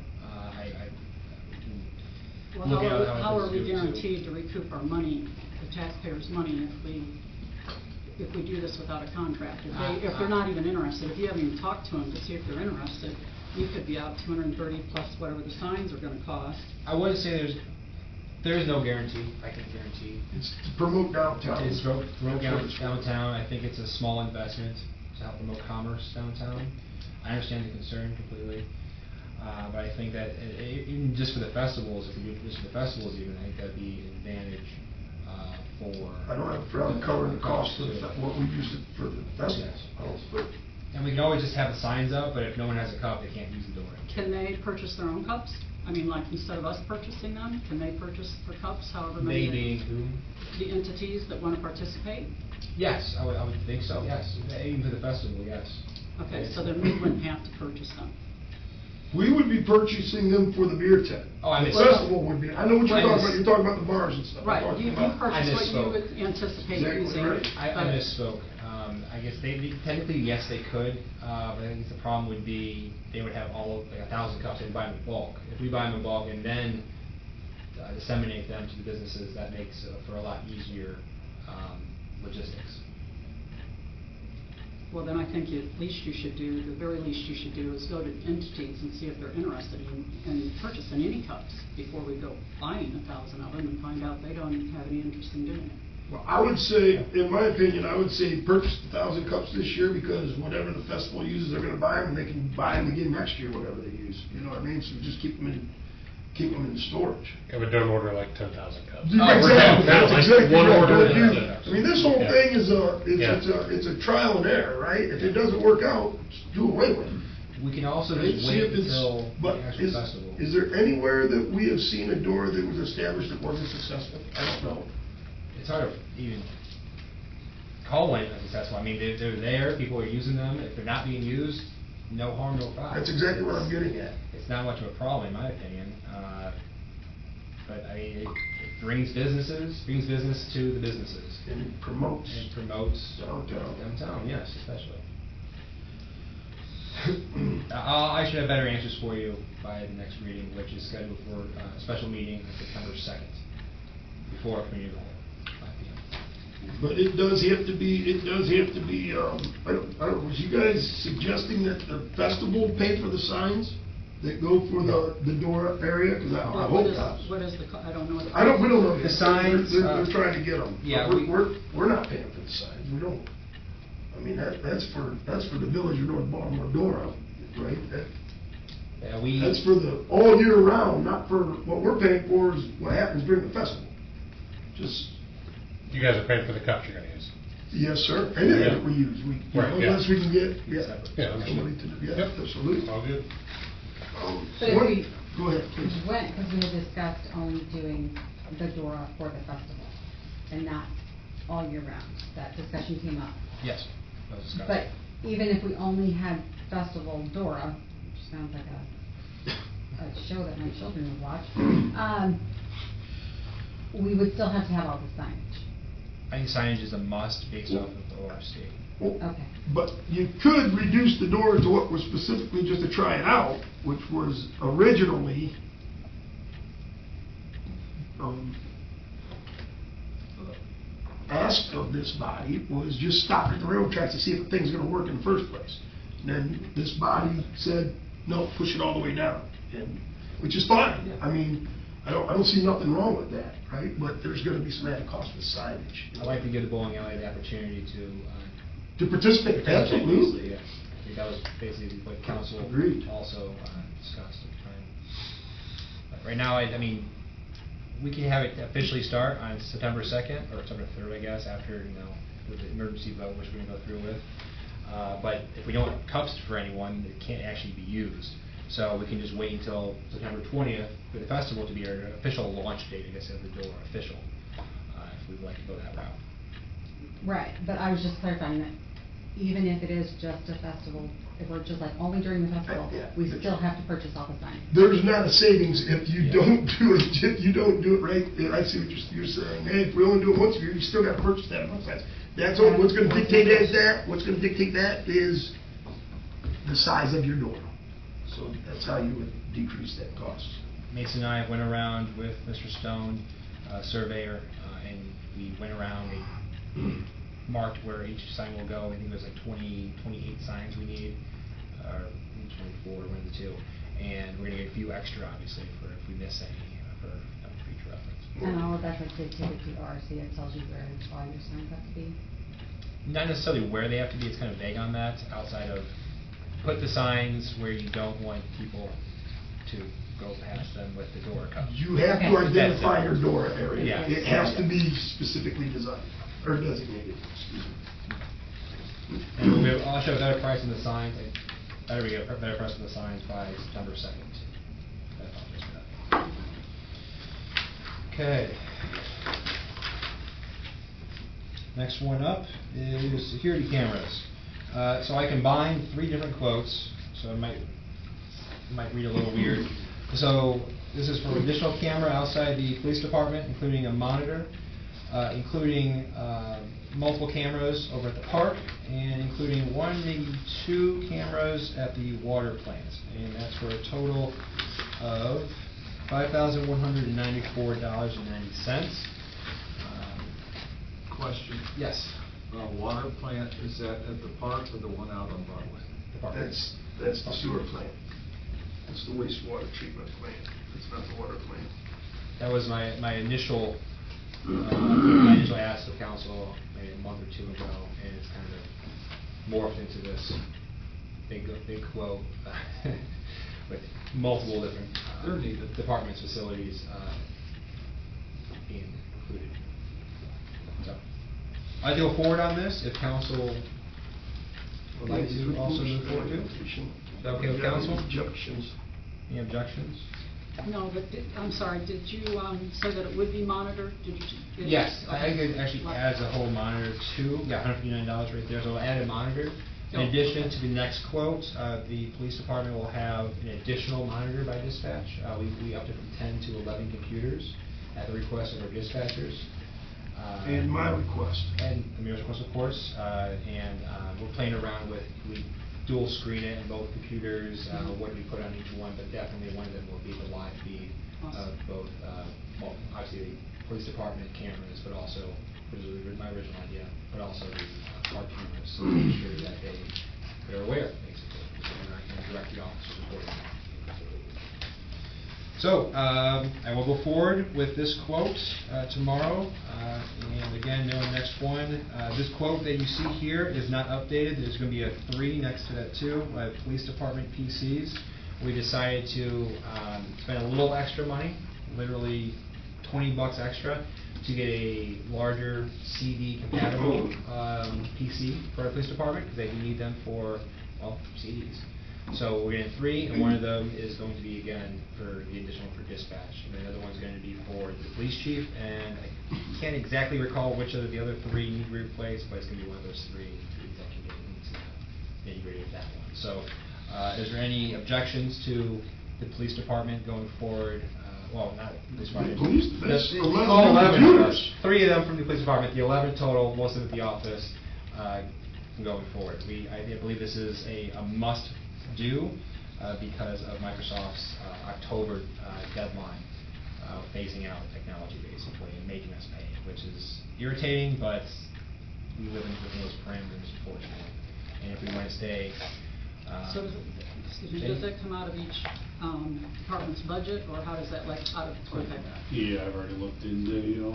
Speaker 4: Well, how are we guaranteed to recoup our money, the taxpayers' money, if we do this without a contract? If they're not even interested, if you haven't even talked to them to see if they're interested, you could be out $230 plus whatever the signs are going to cost.
Speaker 5: I wouldn't say there is no guarantee. I can guarantee.
Speaker 1: It's to promote downtown.
Speaker 5: It's to promote downtown. I think it's a small investment to help promote commerce downtown. I understand the concern completely, but I think that even just for the festivals, if we do it just for the festivals, even I think that'd be an advantage for.
Speaker 1: I don't have a problem covering the cost of what we use it for the festivals. But
Speaker 5: and we can always just have the signs up, but if no one has a cup, they can't use the door.
Speaker 4: Can they purchase their own cups? I mean, like, instead of us purchasing them, can they purchase the cups, however many?
Speaker 5: Maybe who?
Speaker 4: The entities that want to participate?
Speaker 5: Yes, I would think so, yes. Even for the festival, yes.
Speaker 4: Okay, so then we wouldn't have to purchase them.
Speaker 1: we would be purchasing them for the beer tent.
Speaker 5: Oh, I
Speaker 1: The
Speaker 5: misspoke.
Speaker 1: festival would be, I know what you're talking about, you're talking about the bars and stuff. I'm
Speaker 4: Right,
Speaker 1: talking
Speaker 4: you
Speaker 1: about-
Speaker 4: purchase what you
Speaker 5: misspoke.
Speaker 4: would anticipate
Speaker 1: Exactly
Speaker 4: using.
Speaker 1: right.
Speaker 5: I
Speaker 4: but-
Speaker 5: misspoke. I guess technically, yes, they could, but I think the problem would be, they would have all of, like 1,000 cups, they'd buy them in bulk. If we buy them in bulk and then disseminate them to the businesses, that makes for a lot easier logistics.
Speaker 4: Well, then I think the very least you should do is go to entities and see if they're interested in purchasing any cups before we go buying 1,000 of them and find out they don't have any interest in doing it.
Speaker 1: Well, I would say, in my opinion, I would say purchase 1,000 cups this year, because whatever the festival uses, they're gonna buy them, and they can buy them again next year, whatever they use, you know what I mean? So just keep them in storage.
Speaker 11: Yeah, but don't order like 10,000 cups.
Speaker 1: Exactly,
Speaker 11: Now,
Speaker 1: that's
Speaker 11: like
Speaker 1: exactly
Speaker 11: one
Speaker 1: right.
Speaker 11: order,
Speaker 1: Don't
Speaker 11: that's
Speaker 1: you-
Speaker 11: it.
Speaker 1: I mean, this whole
Speaker 11: Yeah.
Speaker 1: thing is
Speaker 11: Yeah.
Speaker 1: it's a trial and error, right? If it doesn't work out, just do away with it.
Speaker 5: We can also
Speaker 1: Right?
Speaker 5: just
Speaker 1: See
Speaker 5: wait
Speaker 1: if it's-
Speaker 5: until
Speaker 1: but
Speaker 5: the actual
Speaker 1: is-
Speaker 5: festival.
Speaker 1: Is there anywhere that we have seen a door that was established that wasn't successful? I don't know.
Speaker 5: It's hard to even call one unsuccessful. I mean, they're there, people are using them. If they're not being used, no harm, no foul.
Speaker 1: That's exactly what I'm getting at.
Speaker 5: It's not much of a problem, in my opinion. But I mean, it brings business to the businesses.
Speaker 1: And it promotes
Speaker 5: And promotes
Speaker 1: downtown.
Speaker 5: downtown, yes, especially. I should have better answers for you by the next meeting, which is scheduled for a special meeting on September 2nd, before our community of the whole, 5 p.m.
Speaker 1: But it does have to be, I don't know, was you guys suggesting that the festival pay for the signs that go for the Dora area? Because I
Speaker 4: What
Speaker 1: hope
Speaker 4: is,
Speaker 1: not.
Speaker 4: what is the, I don't know. what
Speaker 1: I don't, we don't know.
Speaker 5: The signs,
Speaker 1: They're trying to get them.
Speaker 5: yeah,
Speaker 1: We're not paying for the signs, we don't. I mean, that's for the village of North Baltimore, Dora, right?
Speaker 5: Yeah,
Speaker 1: That's for the all year round, not for, what we're paying for is what happens during the festival. Just,
Speaker 11: You guys are paying for the cups you're gonna use.
Speaker 1: yes, sir, anything
Speaker 11: Yeah.
Speaker 1: that we use,
Speaker 11: Right, yeah.
Speaker 1: unless we can get,
Speaker 11: Yeah, understood.
Speaker 1: somebody to, yeah,
Speaker 11: Yep.
Speaker 1: absolutely.
Speaker 11: All good.
Speaker 3: But if
Speaker 1: What-
Speaker 3: we-
Speaker 1: Go ahead, please.
Speaker 3: When, because we had discussed only doing the Dora for the festival and not all year round. That discussion came up.
Speaker 5: Yes, that was discussed.
Speaker 3: But even if we only had festival Dora, which sounds like a show that my children would watch, we would still have to have all the signage.
Speaker 5: I think signage is a must based off of the ORC.
Speaker 3: Okay.
Speaker 1: But you could reduce the door to what was specifically just to try it out, which was originally asked of this body was just stop at the railroad tracks to see if the thing's gonna work in the first place. And then this body said, no, push it all the way down, and, which is fine. I mean, I don't see nothing wrong with that, right? But there's gonna be some added cost with signage.
Speaker 5: I'd like to give the bowling alley the opportunity to.
Speaker 1: To participate, absolutely.
Speaker 5: Yeah. I think that was basically what council
Speaker 1: Agreed.
Speaker 5: also discussed at the time. But right now, I mean, we can have it officially start on September 2nd, or September 3rd, I guess, after, with the emergency vote, which we're gonna go through with. But if we don't have cups for anyone, it can't actually be used. So we can just wait until September 20th for the festival to be our official launch date, I guess, of the door, official, if we'd like to go that route.
Speaker 3: Right, but I was just clarifying that even if it is just a festival, if we're just like only during the festival,
Speaker 1: Yeah.
Speaker 3: we still have to purchase all the signs.
Speaker 1: There's not a savings if you
Speaker 5: Yeah.
Speaker 1: don't do it, if you don't do it right. And I see what you're saying. Hey, if we only do it once a year, you still gotta purchase that amount of signs. That's all, what's gonna dictate that is the size of your door. So that's how you would decrease that cost.
Speaker 5: Mason and I went around with Mr. Stone, surveyor, and we went around and marked where each sign will go. I think there's like 28 signs we need, or 24, one of the two. And we're gonna get a few extra, obviously, for if we miss any, for future reference.
Speaker 3: And all of that's like dictated to ORC, it tells you where all your signs have to be.
Speaker 5: Not necessarily where they have to be, it's kind of vague on that, outside of put the signs where you don't want people to go past them with the door covered.
Speaker 1: You have to
Speaker 3: Okay.
Speaker 1: identify your door area.
Speaker 5: Yeah.
Speaker 1: It has to be specifically designed, or designated, excuse me.
Speaker 5: And I'll show a better price on the signs, better we get a better price on the signs by September 2nd. I apologize for that. Okay. Next one up is security cameras. So I combined 3 different quotes, so it might read a little weird. So this is for additional camera outside the police department, including a monitor, including multiple cameras over at the park, and including 1, maybe 2 cameras at the water plant. And that's for a total of $5,194.90.
Speaker 8: Question.
Speaker 5: Yes.
Speaker 8: Water plant, is that at the park or the one out on Broadway?
Speaker 5: The park.
Speaker 1: That's the sewer plant. That's the wastewater treatment plant. It's not the water plant.
Speaker 5: That was my initial ask of council maybe a month or 2 ago, and it's kind of morphed into this big quote with multiple different
Speaker 8: They're needed.
Speaker 5: departments, facilities being included. So I go forward on this if council would like to also move forward too. Is that okay with council?
Speaker 1: Objections.
Speaker 5: Any objections?
Speaker 4: No, but I'm sorry, did you say that it would be monitored? Did you?
Speaker 5: Yes, I
Speaker 4: Okay.
Speaker 5: could actually add a whole monitor too. Yeah, $159 right there. So I'll add a monitor. In
Speaker 4: Oh.
Speaker 5: addition to the next quote, the police department will have an additional monitor by dispatch. We upped it from 10 to 11 computers at the request of our dispatchers.
Speaker 1: And my request.
Speaker 5: And the mayor's request, of course. And we're playing around with, we dual screen it in both computers, what do we put on each one, but definitely one of them will be the live feed of both, well, obviously the police department cameras, but also, which was my original idea, but also the park cameras, so to make sure that they're aware, basically, so then I can direct the officers accordingly. So, I will go forward with this quote tomorrow, and again, knowing next one, this quote that you see here is not updated. There's going to be a 3 next to that too, police department PCs. We decided to spend a little extra money, literally $20 extra, to get a larger CD compatible PC for our police department, because they need them for, well, CDs. So we're getting 3, and one of them is going to be, again, for the additional for dispatch. And the other one's going to be for the police chief, and I can't exactly recall which of the other 3 need to be replaced, but it's going to be one of those 3 executive needs to integrate with that one. So, is there any objections to the police department going forward? Well, not the police department.
Speaker 1: That's
Speaker 5: All
Speaker 1: 11 computers.
Speaker 5: 3 of them from the police department, the 11 total, most of it at the office, going forward. I believe this is a must-do because of Microsoft's October deadline, phasing out technology basically and making us pay, which is irritating, but we live within those parameters, unfortunately. And if we want to stay.
Speaker 4: So does that come out of each department's budget, or how does that, like, out of, okay.
Speaker 7: Yeah, I've already looked into,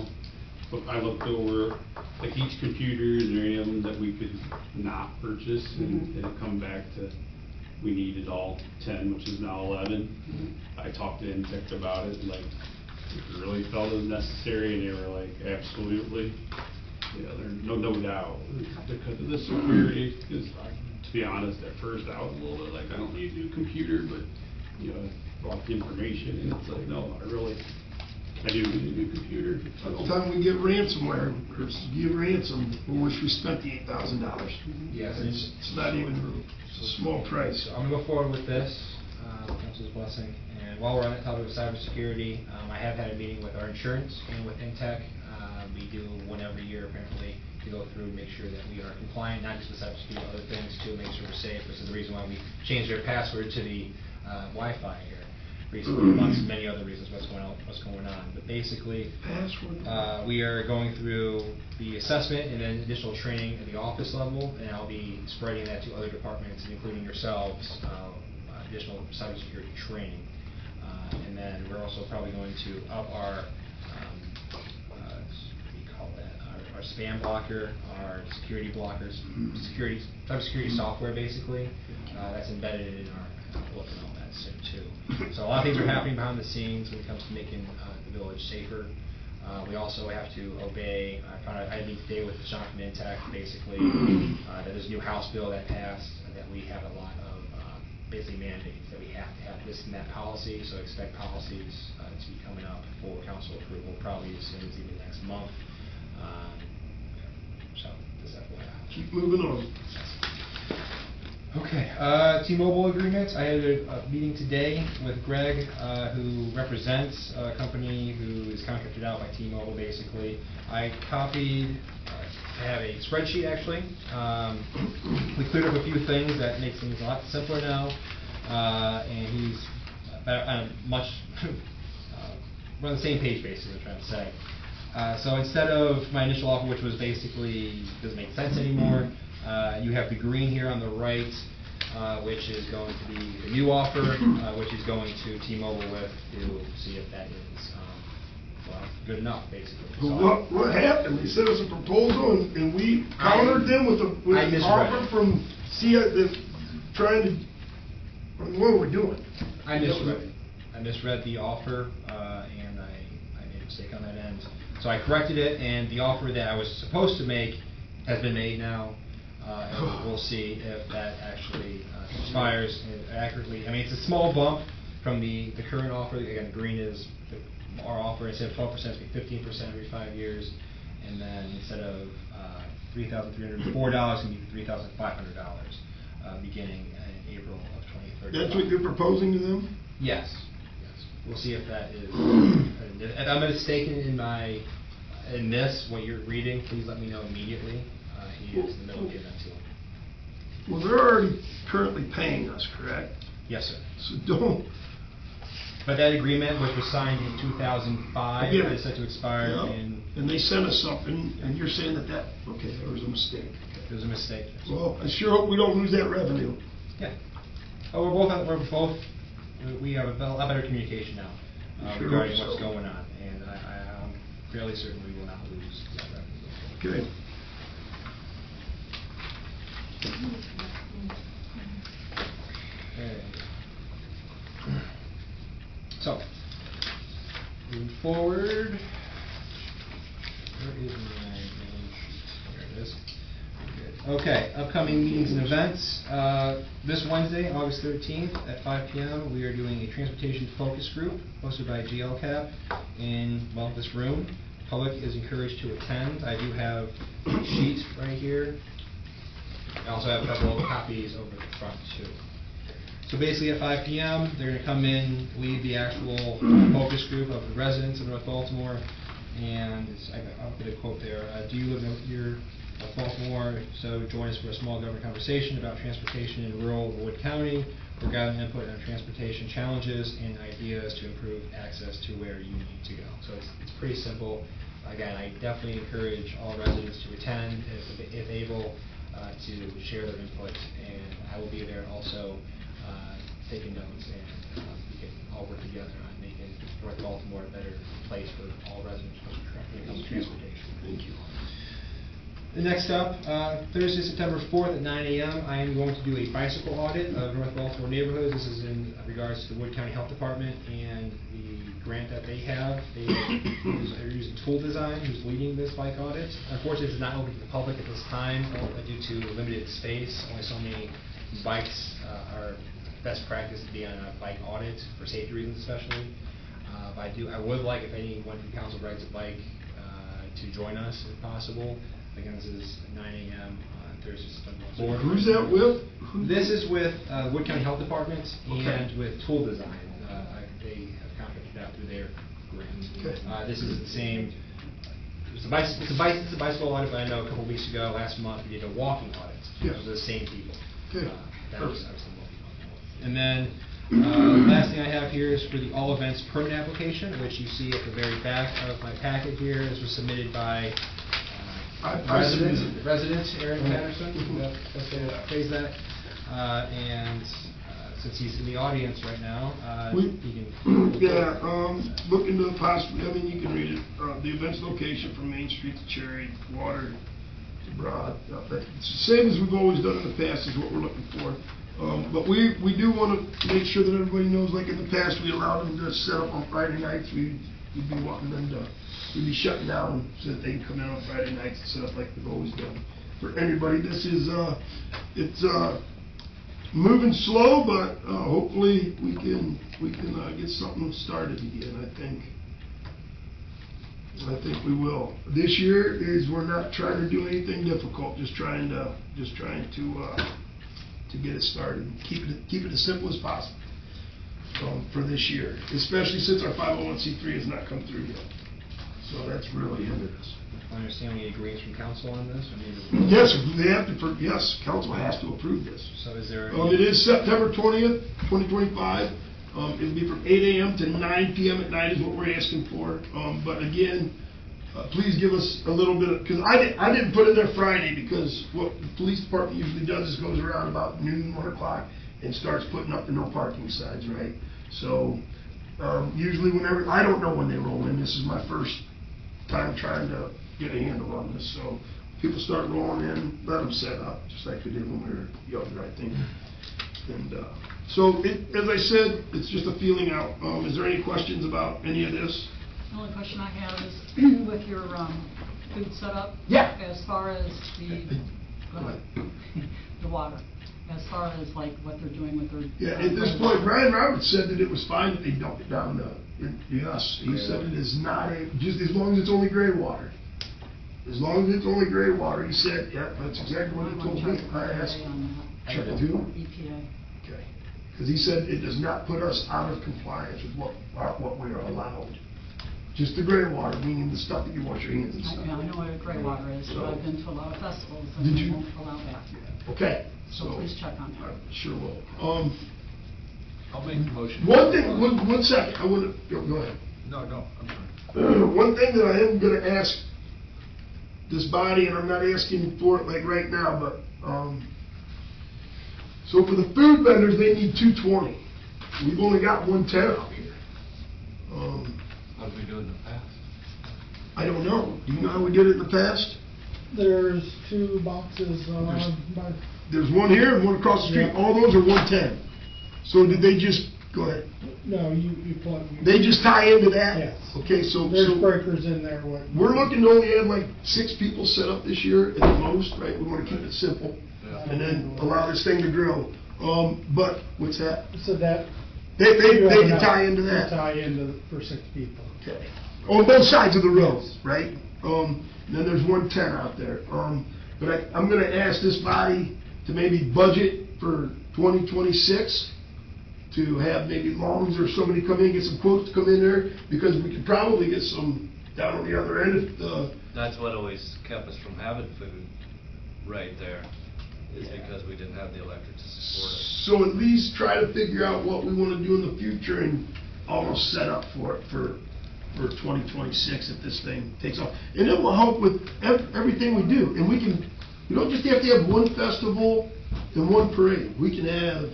Speaker 7: but I looked over, like, each computer, is there any of them that we could not purchase, and it come back to, we needed all 10, which is now 11. I talked to Intech about it, like, if it really felt as necessary, and they were like, absolutely. Yeah, there's no doubt, because of the security, because to be honest, at first I was a little bit like, I don't need a new computer, but, I brought the information, and it's like, no, I do need a new computer.
Speaker 1: By the time we get ransomware, or give ransom, we wish we spent the $8,000.
Speaker 5: Yes,
Speaker 1: It's not even a small price.
Speaker 5: So I'm going to go forward with this, Council's blessing. And while we're on the topic of cybersecurity, I have had a meeting with our insurance and with Intech. We do one every year, apparently, to go through and make sure that we are compliant, not just with cybersecurity, but other things too, make sure we're safe. This is the reason why we changed our password to the Wi-Fi here recently, amongst many other reasons what's going on. But basically, we are going through the assessment and then additional training at the office level, and I'll be spreading that to other departments, including yourselves, additional cybersecurity training. And then we're also probably going to up our our spam blocker, our security blockers, cybersecurity software basically, that's embedded in our outlook and all that soon too. So a lot of things are happening behind the scenes when it comes to making the village safer. We also have to obey, I had a meeting today with Sean from Intech, basically, that there's a new House bill that passed, that we have a lot of basically mandates that we have to have this and that policy, so expect policies to be coming up for council approval probably as soon as even next month. So, just FYI.
Speaker 1: Keep moving on.
Speaker 5: Okay, T-Mobile agreements. I had a meeting today with Greg, who represents a company who is contracted out by T-Mobile, basically. I copied, I have a spreadsheet actually. We cleared up a few things that makes things a lot simpler now, and he's we're on the same page basically, I'm trying to say. So instead of my initial offer, which was basically doesn't make sense anymore, you have the green here on the right, which is going to be the new offer, which is going to T-Mobile with to see if that is well, good enough, basically.
Speaker 1: So what happened? They sent us a proposal, and we countered them with an offer from trying to. What were we doing?
Speaker 5: I misread the offer, and I made a mistake on that end. So I corrected it, and the offer that I was supposed to make has been made now. And we'll see if that actually expires accurately. I mean, it's a small bump from the current offer. Again, the green is our offer. Instead of 12%, it's going to be 15% every 5 years. And then instead of $3,304, it's going to be $3,500 beginning in April of 2030.
Speaker 1: That's what you're proposing to them?
Speaker 5: Yes. We'll see if that is. If I'm mistaken in this, what you're reading, please let me know immediately. He is in the middle of giving that to him.
Speaker 1: Well, they're already currently paying us, correct?
Speaker 5: Yes, sir.
Speaker 1: So don't.
Speaker 5: But that agreement, which was signed in 2005,
Speaker 1: Yeah.
Speaker 5: is set to expire
Speaker 1: Yeah.
Speaker 5: in,
Speaker 1: And they sent us something, and you're saying okay, there was a mistake.
Speaker 5: it was a mistake.
Speaker 1: Well, I sure hope we don't lose that revenue.
Speaker 5: Yeah. Oh, we have a lot better communication now
Speaker 1: Sure
Speaker 5: regarding
Speaker 1: hope
Speaker 5: what's
Speaker 1: so.
Speaker 5: going on, and I'm fairly certain we will not lose that revenue.
Speaker 1: Okay.
Speaker 5: Okay. So, moving forward, where is my main sheet? There it is. Good. Okay, upcoming meetings and events. This Wednesday, August 13th at 5 p.m., we are doing a transportation focus group hosted by GLCAP in, well, this room. Public is encouraged to attend. I do have a sheet right here. I also have a couple of copies over the front, too. So basically at 5 p.m., they're going to come in, lead the actual focus group of the residents of North Baltimore, and I'll get a quote there. Do you live near North Baltimore? So join us for a small government conversation about transportation in rural Wood County. We're gathering input on transportation challenges and ideas to improve access to where you need to go. So it's pretty simple. Again, I definitely encourage all residents to attend if able, to share their input, and I will be there also taking notes, and we can all work together on making North Baltimore a better place for all residents when it comes to transportation.
Speaker 1: Thank you.
Speaker 5: The next up, Thursday, September 4th at 9 a.m., I am going to do a bicycle audit of North Baltimore neighborhoods. This is in regards to the Wood County Health Department and the grant that they have. They're using Tool Design, who's leading this bike audit. Unfortunately, it's not open to the public at this time due to limited space. Only so many bikes are best practice to be on a bike audit for safety reasons, especially. But I would like, if anyone from council rides a bike, to join us if possible. Again, this is 9 a.m. on Thursday, September 4th.
Speaker 1: Who's that with?
Speaker 5: This is with Wood County Health Department
Speaker 1: Okay.
Speaker 5: and with Tool Design. They have contracted out through their grant.
Speaker 1: Okay.
Speaker 5: This is the same. It's a bicycle audit, but I know a couple weeks ago, last month, we did a walking audit.
Speaker 1: Yeah.
Speaker 5: Those are the same people.
Speaker 1: Okay.
Speaker 5: That was obviously walking. And then last thing I have here is for the all events permit application, which you see at the very back of my packet here. This was submitted by resident Aaron Patterson. That's the way to phrase that. And since he's in the audience right now, he can.
Speaker 1: Looking to possibly, I mean, you can read it, the event's location from Main Street to Cherry, Water to Broad. It's the same as we've always done in the past is what we're looking for. But we do want to make sure that everybody knows, like in the past, we allowed them to set up on Friday nights. We'd be wanting them to, we'd be shutting down so that they can come in on Friday nights and set up like we've always done. For anybody, this is, it's moving slow, but hopefully we can get something started again. I think we will. This year we're not trying to do anything difficult, just trying to get it started. Keep it as simple as possible for this year, especially since our 501c3 has not come through yet. So that's really hindered us.
Speaker 5: I understand we need agreements from council on this.
Speaker 1: Yes, they have to. Yes, council has to approve this.
Speaker 5: So is there?
Speaker 1: It is September 20th, 2025. It'll be from 8 a.m. to 9 p.m. at night is what we're asking for. But again, please give us a little bit of, because I didn't put in there Friday, because what the police department usually does is goes around about noon, 1 o'clock, and starts putting up the no parking signs, right? So usually whenever, I don't know when they roll in. This is my first time trying to get a handle on this. So people start rolling in, let them set up, just like we did when we were younger, I think. And so, as I said, it's just a feeling out. Is there any questions about any of this?
Speaker 4: The only question I have is with your food setup.
Speaker 1: Yeah.
Speaker 4: As far as
Speaker 1: Go ahead.
Speaker 4: the water, as far as like what they're doing with their.
Speaker 1: Yeah, at this point, Brian Roberts said that it was fine if they dumped it down yes, he said it is not just as long as it's only gray water. As long as it's only gray water, he said, yeah, that's exactly what he told me. I asked him. Check with who?
Speaker 4: EPA.
Speaker 1: Okay. Because he said it does not put us out of compliance with what we are allowed. Just the gray water, meaning the stuff that you wash your hands and stuff.
Speaker 4: I know what gray water is, but I've been to a lot of festivals
Speaker 1: Did
Speaker 4: and they
Speaker 1: you?
Speaker 4: won't allow that.
Speaker 1: Okay.
Speaker 4: So please check on that.
Speaker 1: I sure will.
Speaker 8: I'll make the motion.
Speaker 1: One thing, one second, I wanna, go ahead.
Speaker 8: No, I'm sorry.
Speaker 1: One thing that I am gonna ask this body, and I'm not asking for it like right now, but, so for the food vendors, they need 220. We've only got 110 out here.
Speaker 12: How did we do it in the past?
Speaker 1: I don't know. Do you know how we did it in the past?
Speaker 13: There's 2 boxes, by,
Speaker 1: There's one here and one across the street.
Speaker 13: Yeah.
Speaker 1: All those are 110. So did they just, go ahead.
Speaker 13: no, you plug.
Speaker 1: They just tie into that?
Speaker 13: Yes.
Speaker 1: Okay, so.
Speaker 13: There's
Speaker 1: so
Speaker 13: breakers in there, what?
Speaker 1: We're looking to only have like 6 people set up this year at the most, right? We wanna keep it simple. And then allow this thing to grow. But, what's that?
Speaker 13: So that.
Speaker 1: They
Speaker 13: you have
Speaker 1: can
Speaker 13: enough
Speaker 1: tie into
Speaker 13: to
Speaker 1: that.
Speaker 13: Tie into for 6 people.
Speaker 1: Okay. On both sides of the road, right? And then there's 110 out there. But I'm gonna ask this body to maybe budget for 2026 to have maybe Longs or somebody come in, get some quotes to come in there, because we could probably get some down on the other end if the.
Speaker 12: That's what always kept us from having food right there, is because we didn't have the electric to support it.
Speaker 1: So at least try to figure out what we wanna do in the future and almost set up for it for 2026 if this thing takes off. And it will help with everything we do. And we don't just have to have one festival and one parade. We can have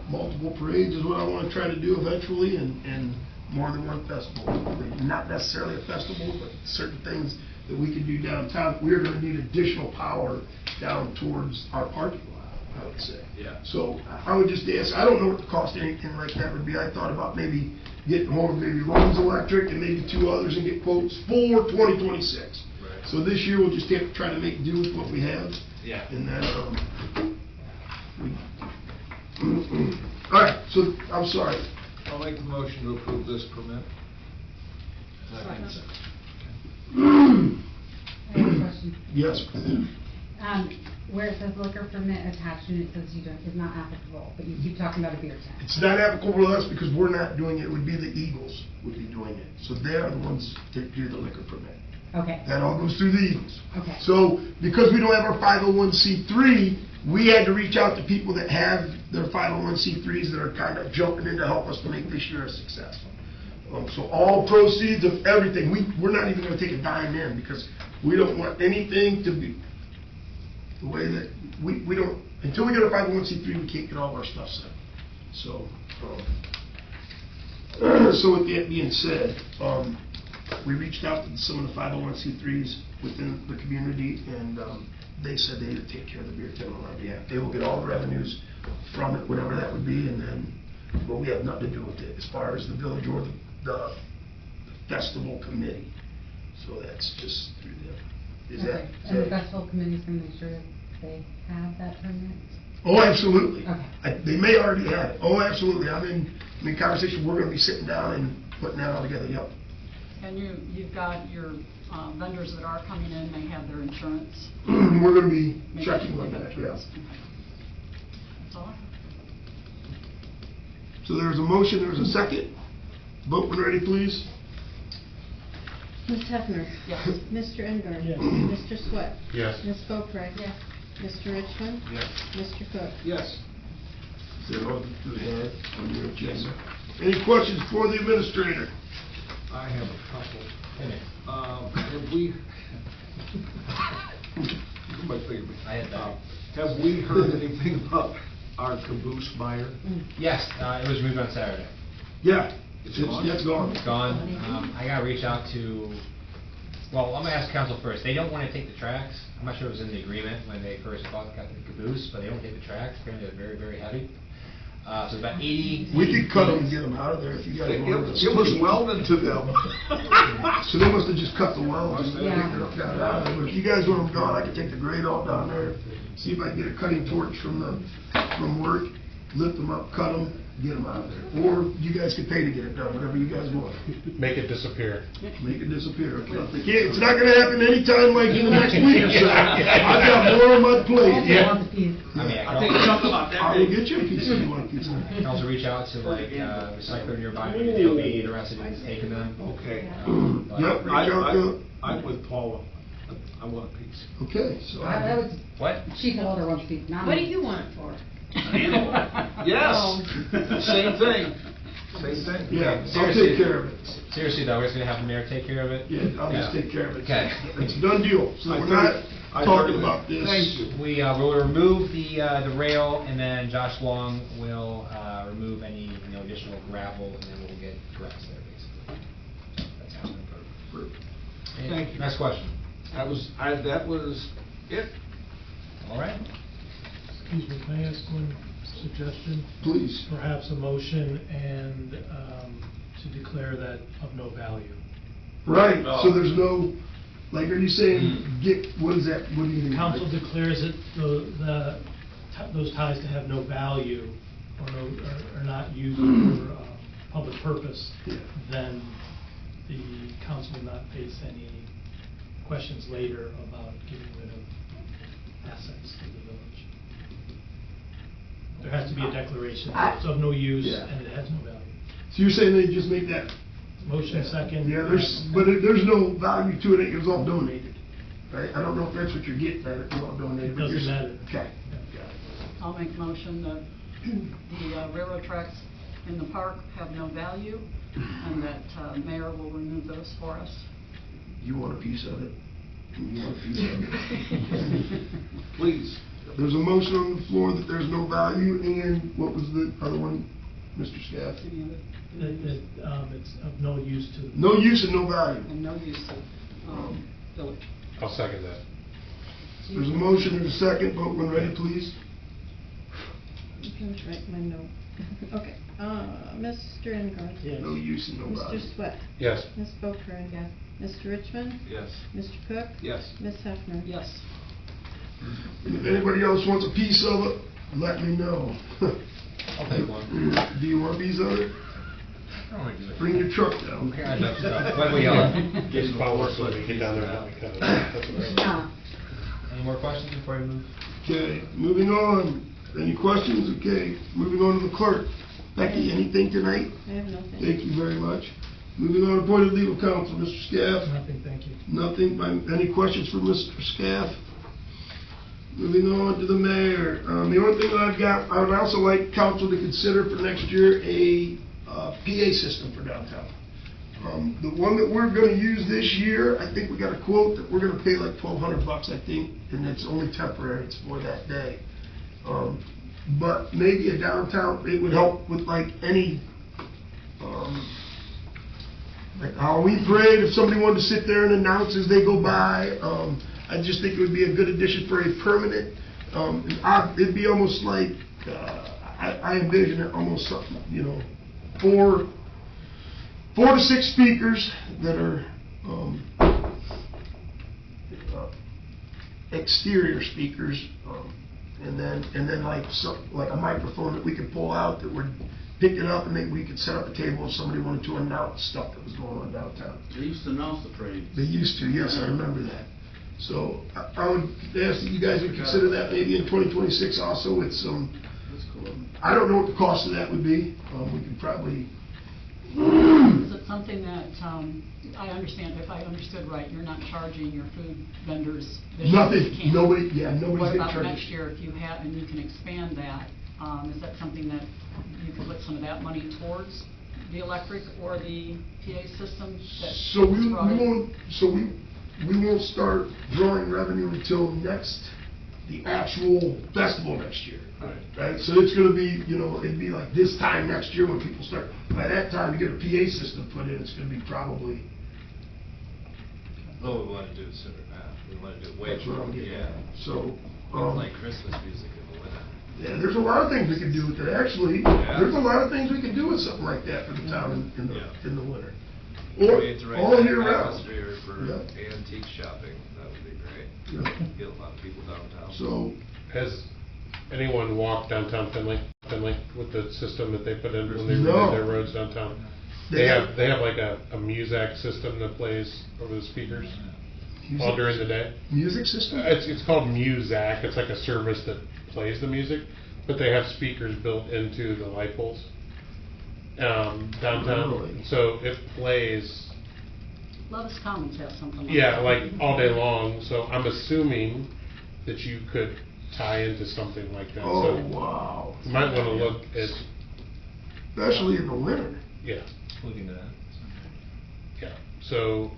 Speaker 1: multiple parades is what I wanna try to do eventually, and more than one festival. Not necessarily a festival, but certain things that we can do downtown. We're gonna need additional power down towards our parking lot, I would say.
Speaker 12: Yeah.
Speaker 1: So I would just ask, I don't know what the cost of anything like that would be. I thought about maybe getting hold of maybe Longs Electric and maybe 2 others and get quotes for 2026.
Speaker 12: Right.
Speaker 1: So this year we'll just have to try to make do with what we have.
Speaker 12: Yeah.
Speaker 1: And then, all right, so I'm sorry.
Speaker 8: I'll make the motion to approve this permit.
Speaker 3: I have a question.
Speaker 1: Yes.
Speaker 3: Where it says liquor permit attached and it says is not applicable, but you keep talking about a beer tent.
Speaker 1: It's not applicable to us because we're not doing it. It would be the Eagles would be doing it. So they are the ones that do the liquor permit.
Speaker 3: Okay.
Speaker 1: That all goes through the Eagles.
Speaker 3: Okay.
Speaker 1: So because we don't have our 501c3, we had to reach out to people that have their 501c3s that are kind of jumping in to help us to make this year a success. So all proceeds of everything, we're not even going to take a dime in because we don't want anything to be the way that we don't, until we get our 501c3, we can't get all of our stuff set. So, so with that being said, we reached out to some of the 501c3s within the community, and they said they would take care of the beer tent on our behalf. They will get all the revenues from it, whatever that would be, and then, but we have nothing to do with it as far as the village or the festival committee. So that's just through them. Is
Speaker 3: Okay.
Speaker 1: that?
Speaker 3: And the festival committee's gonna make sure that they have that permit?
Speaker 1: Oh, absolutely.
Speaker 3: Okay.
Speaker 1: They may already have it. Oh, absolutely. I'm in conversation. We're going to be sitting down and putting that all together. Yep.
Speaker 4: And you've got your vendors that are coming in, they have their insurance.
Speaker 1: We're going to be
Speaker 4: Make
Speaker 1: checking
Speaker 4: sure
Speaker 1: on
Speaker 4: they
Speaker 1: that.
Speaker 4: have
Speaker 1: Yeah.
Speaker 4: insurance. Okay. That's all I have.
Speaker 1: So there's a motion. There's a second. Vote when ready, please.
Speaker 14: Ms. Hefner?
Speaker 4: Yes.
Speaker 14: Mr. Engard?
Speaker 13: Yes.
Speaker 14: Mr. Swett?
Speaker 11: Yes.
Speaker 14: Ms. Boeckrey?
Speaker 2: Yes.
Speaker 14: Mr. Richmond?
Speaker 12: Yes.
Speaker 14: Mr. Cook?
Speaker 8: Yes.
Speaker 1: Is there on your agenda? Any questions for the administrator?
Speaker 8: I have a couple. Have we?
Speaker 5: I had that.
Speaker 8: Have we heard anything about our caboose buyer?
Speaker 5: Yes, it was moved on Saturday.
Speaker 1: Yeah.
Speaker 8: It's gone?
Speaker 1: It's gone.
Speaker 5: It's gone. I gotta reach out to, well, I'm gonna ask council first. They don't wanna take the tracks. I'm not sure it was in the agreement when they first got the caboose, but they don't take the tracks. Apparently they're very, very heavy. So it's about 80.
Speaker 1: We could cut them and get them out of there if you guys wanted.
Speaker 8: It was welded to them.
Speaker 1: So they must have just cut the welds and
Speaker 3: Yeah.
Speaker 1: got it out of there. But if you guys want them gone, I can take the grate off down there, see if I can get a cutting torch from work, lift them up, cut them, get them out of there. Or you guys could pay to get it done, whatever you guys want.
Speaker 11: Make it disappear.
Speaker 1: Make it disappear. It's not gonna happen anytime like in the next week or so. I've got more on my plate.
Speaker 3: Also want the piece.
Speaker 5: I mean,
Speaker 9: I'll take a chunk about that.
Speaker 1: I will get you a piece if you want a piece.
Speaker 5: I can also reach out to like recycler nearby, maybe they'll be interested in taking them.
Speaker 8: Okay.
Speaker 5: But-
Speaker 1: Yep, reach out to,
Speaker 8: I'm with Paula. I want a piece.
Speaker 1: okay, so.
Speaker 3: That was
Speaker 5: What?
Speaker 3: Chief Elder wants to speak, not
Speaker 6: What do
Speaker 3: me.
Speaker 6: you want it for?
Speaker 9: Animal.
Speaker 8: Yes, same thing. Same thing.
Speaker 1: Yeah, I'll take care of it.
Speaker 5: Seriously though, we're just gonna have the mayor take care of it?
Speaker 1: Yeah, I'll just take care of it.
Speaker 5: Okay.
Speaker 1: It's a done deal, so
Speaker 8: I
Speaker 1: we're
Speaker 8: heard-
Speaker 1: not
Speaker 8: I
Speaker 1: talking
Speaker 8: heard
Speaker 1: about
Speaker 8: it.
Speaker 1: this.
Speaker 8: Thank you.
Speaker 5: We will remove the rail, and then Josh Long will remove any, additional gravel, and then we'll get grass there, basically. That's how I'm gonna put it.
Speaker 8: Thank you.
Speaker 5: Next question.
Speaker 8: That was it.
Speaker 5: All right.
Speaker 13: Excuse me, can I ask one suggestion?
Speaker 1: Please.
Speaker 13: Perhaps a motion and, to declare that of no value.
Speaker 1: Right,
Speaker 9: Oh.
Speaker 1: so there's no, like, are you saying, what is that, what do you mean?
Speaker 13: Council declares it, those ties to have no value or are not used for, public purpose,
Speaker 1: Yeah.
Speaker 13: then the council will not face any questions later about getting rid of assets to the village. There has to be a declaration that it's of no use
Speaker 1: Yeah.
Speaker 13: and it has no value.
Speaker 1: So you're saying they just make that?
Speaker 13: Motion second.
Speaker 1: Yeah, there's no value to it, it was all donated, right? I don't know if that's what you're getting at, it's all donated.
Speaker 13: It
Speaker 1: but you're
Speaker 13: doesn't
Speaker 1: s-
Speaker 13: matter.
Speaker 1: Okay.
Speaker 4: I'll make a motion that the railroad tracks in the park have no value, and that mayor will remove those for us.
Speaker 1: You want a piece of it? You want a piece of it?
Speaker 8: Please.
Speaker 1: There's a motion on the floor that there's no value, and what was the other one, Mr. Scaff?
Speaker 13: It's of no use to.
Speaker 1: No use and no value.
Speaker 4: And no use to village.
Speaker 11: I'll second that.
Speaker 1: There's a motion and a second, vote when ready, please.
Speaker 14: I'm just writing my note. Okay, Mr. Engelhardt?
Speaker 13: Yes.
Speaker 1: No use and no value.
Speaker 14: Mr. Swett?
Speaker 11: Yes.
Speaker 14: Ms. Boeckrey? Yes. Mr. Richmond?
Speaker 12: Yes.
Speaker 14: Mr. Cook?
Speaker 8: Yes.
Speaker 14: Ms. Hefner?
Speaker 4: Yes.
Speaker 1: If anybody else wants a piece of it, let me know.
Speaker 5: I'll take one.
Speaker 1: Do you want a piece of it?
Speaker 5: I don't wanna do it.
Speaker 1: Bring your truck down.
Speaker 5: Okay, I know stuff. When we are.
Speaker 11: Just follow us when we get down there. and we cut it. That's what I-
Speaker 5: Any more questions before we move?
Speaker 1: Okay, moving on. Any questions? Okay, moving on to the clerk. Becky, anything tonight?
Speaker 14: I have nothing.
Speaker 1: Thank you very much. Moving on, appointed legal counsel, Mr. Scaff.
Speaker 13: Nothing, thank you.
Speaker 1: Nothing. Any questions for Mr. Scaff? Moving on to the mayor. The only thing I've got, I would also like council to consider for next year a PA system for downtown. The one that we're gonna use this year, I think we got a quote that we're gonna pay like $1,200, I think, and it's only temporary, it's for that day. But maybe a downtown, it would help with like any, like Halloween parade, if somebody wanted to sit there and announce as they go by. I just think it would be a good addition for a permanent, it'd be almost like, I envision it almost something, 4 to 6 speakers that are, exterior speakers, and then like a microphone that we could pull out that would pick it up, and maybe we could set up a table if somebody wanted to announce stuff that was going on downtown.
Speaker 9: They used to announce the parade.
Speaker 1: They used to, yes, I remember that. So I would ask that you guys would consider that maybe in 2026 also with some,
Speaker 9: That's cool.
Speaker 1: I don't know what the cost of that would be. We could probably,
Speaker 4: Is it something that, I understand, if I understood right, you're not charging your food vendors this year?
Speaker 1: nothing,
Speaker 4: You can't.
Speaker 1: nobody's
Speaker 4: What
Speaker 1: getting
Speaker 4: about
Speaker 1: charged.
Speaker 4: next year, if you have, and you can expand that, is that something that you could put some of that money towards the electric or the PA system? that
Speaker 1: So we
Speaker 4: is brought in?
Speaker 1: won't start drawing revenue until the actual festival next year. Right, so it's gonna be, it'd be like this time next year when people start, by that time, to get a PA system put in, it's gonna be probably,
Speaker 12: Well, we want to do it sooner now. We want to do it way
Speaker 1: that's what I'm
Speaker 12: before,
Speaker 1: getting
Speaker 12: yeah.
Speaker 1: at. So,
Speaker 12: We play Christmas music in the winter.
Speaker 1: yeah, there's a lot of things we can do with it, actually.
Speaker 12: Yeah.
Speaker 1: There's a lot of things we can do with something like that for the town in the winter. Or,
Speaker 12: Create the right
Speaker 1: all year round.
Speaker 12: atmosphere for
Speaker 1: Yeah.
Speaker 12: antique shopping. That would be great.
Speaker 1: Yeah.
Speaker 12: Get a lot of people downtown.
Speaker 1: So,
Speaker 11: Has anyone walked downtown Finley with the system that they put in when they
Speaker 1: No.
Speaker 11: redid their roads downtown?
Speaker 1: They have-
Speaker 11: They have like a Muzak system that plays over the speakers all during the day.
Speaker 1: music system?
Speaker 11: It's called Muzak. It's like a service that plays the music, but they have speakers built into the light poles downtown.
Speaker 1: Really?
Speaker 11: So it plays,
Speaker 4: Lotus Commons has something like that.
Speaker 11: yeah, like all day long. So I'm assuming that you could tie into something like that.
Speaker 1: Oh,
Speaker 11: So
Speaker 1: wow.
Speaker 11: you might wanna look at,
Speaker 1: Especially in the winter.
Speaker 11: yeah,
Speaker 12: Look into that.
Speaker 11: yeah. So,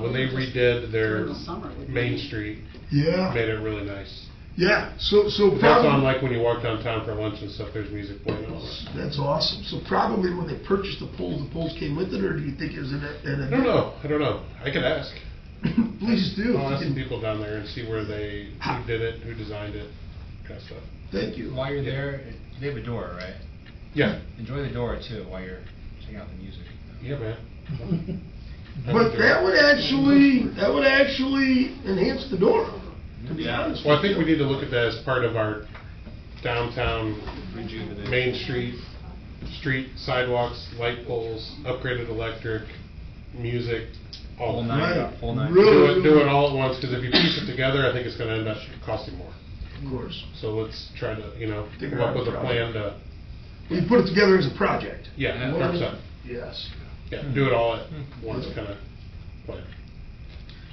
Speaker 11: when they redid their
Speaker 4: During the summer, it would be-
Speaker 11: Main Street,
Speaker 1: Yeah.
Speaker 11: made it really nice.
Speaker 1: Yeah, so
Speaker 11: That's
Speaker 1: probably.
Speaker 11: on like when you walk downtown for lunch and stuff, there's music playing and all that.
Speaker 1: That's awesome. So probably when they purchased the poles came with it, or do you think it was in a?
Speaker 11: I don't know. I could ask.
Speaker 1: Please do.
Speaker 11: I'll ask some people down there and see where who did it, who designed it, kind of stuff.
Speaker 1: Thank you.
Speaker 15: While you're there, they have a door, right?
Speaker 11: Yeah.
Speaker 15: Enjoy the door too, while you're checking out the music.
Speaker 11: Yeah, man.
Speaker 1: But that would actually enhance the door, to be honest.
Speaker 11: Well, I think we need to look at that as part of our downtown
Speaker 15: Rejuvenate.
Speaker 11: Main street sidewalks, light poles, upgraded electric, music, all
Speaker 15: Whole
Speaker 11: that.
Speaker 15: nine,
Speaker 1: Right.
Speaker 15: whole nine.
Speaker 1: Really?
Speaker 11: Do it all at once, because if you piece it together, I think it's gonna end up costing more.
Speaker 1: Of course.
Speaker 11: So let's try to,
Speaker 1: Figure
Speaker 11: come up
Speaker 1: out a
Speaker 11: with a plan
Speaker 1: project.
Speaker 11: to,
Speaker 1: We put it together as a project.
Speaker 11: yeah, 100%.
Speaker 1: Yes.
Speaker 11: Yeah, do it all at once, kind of plan.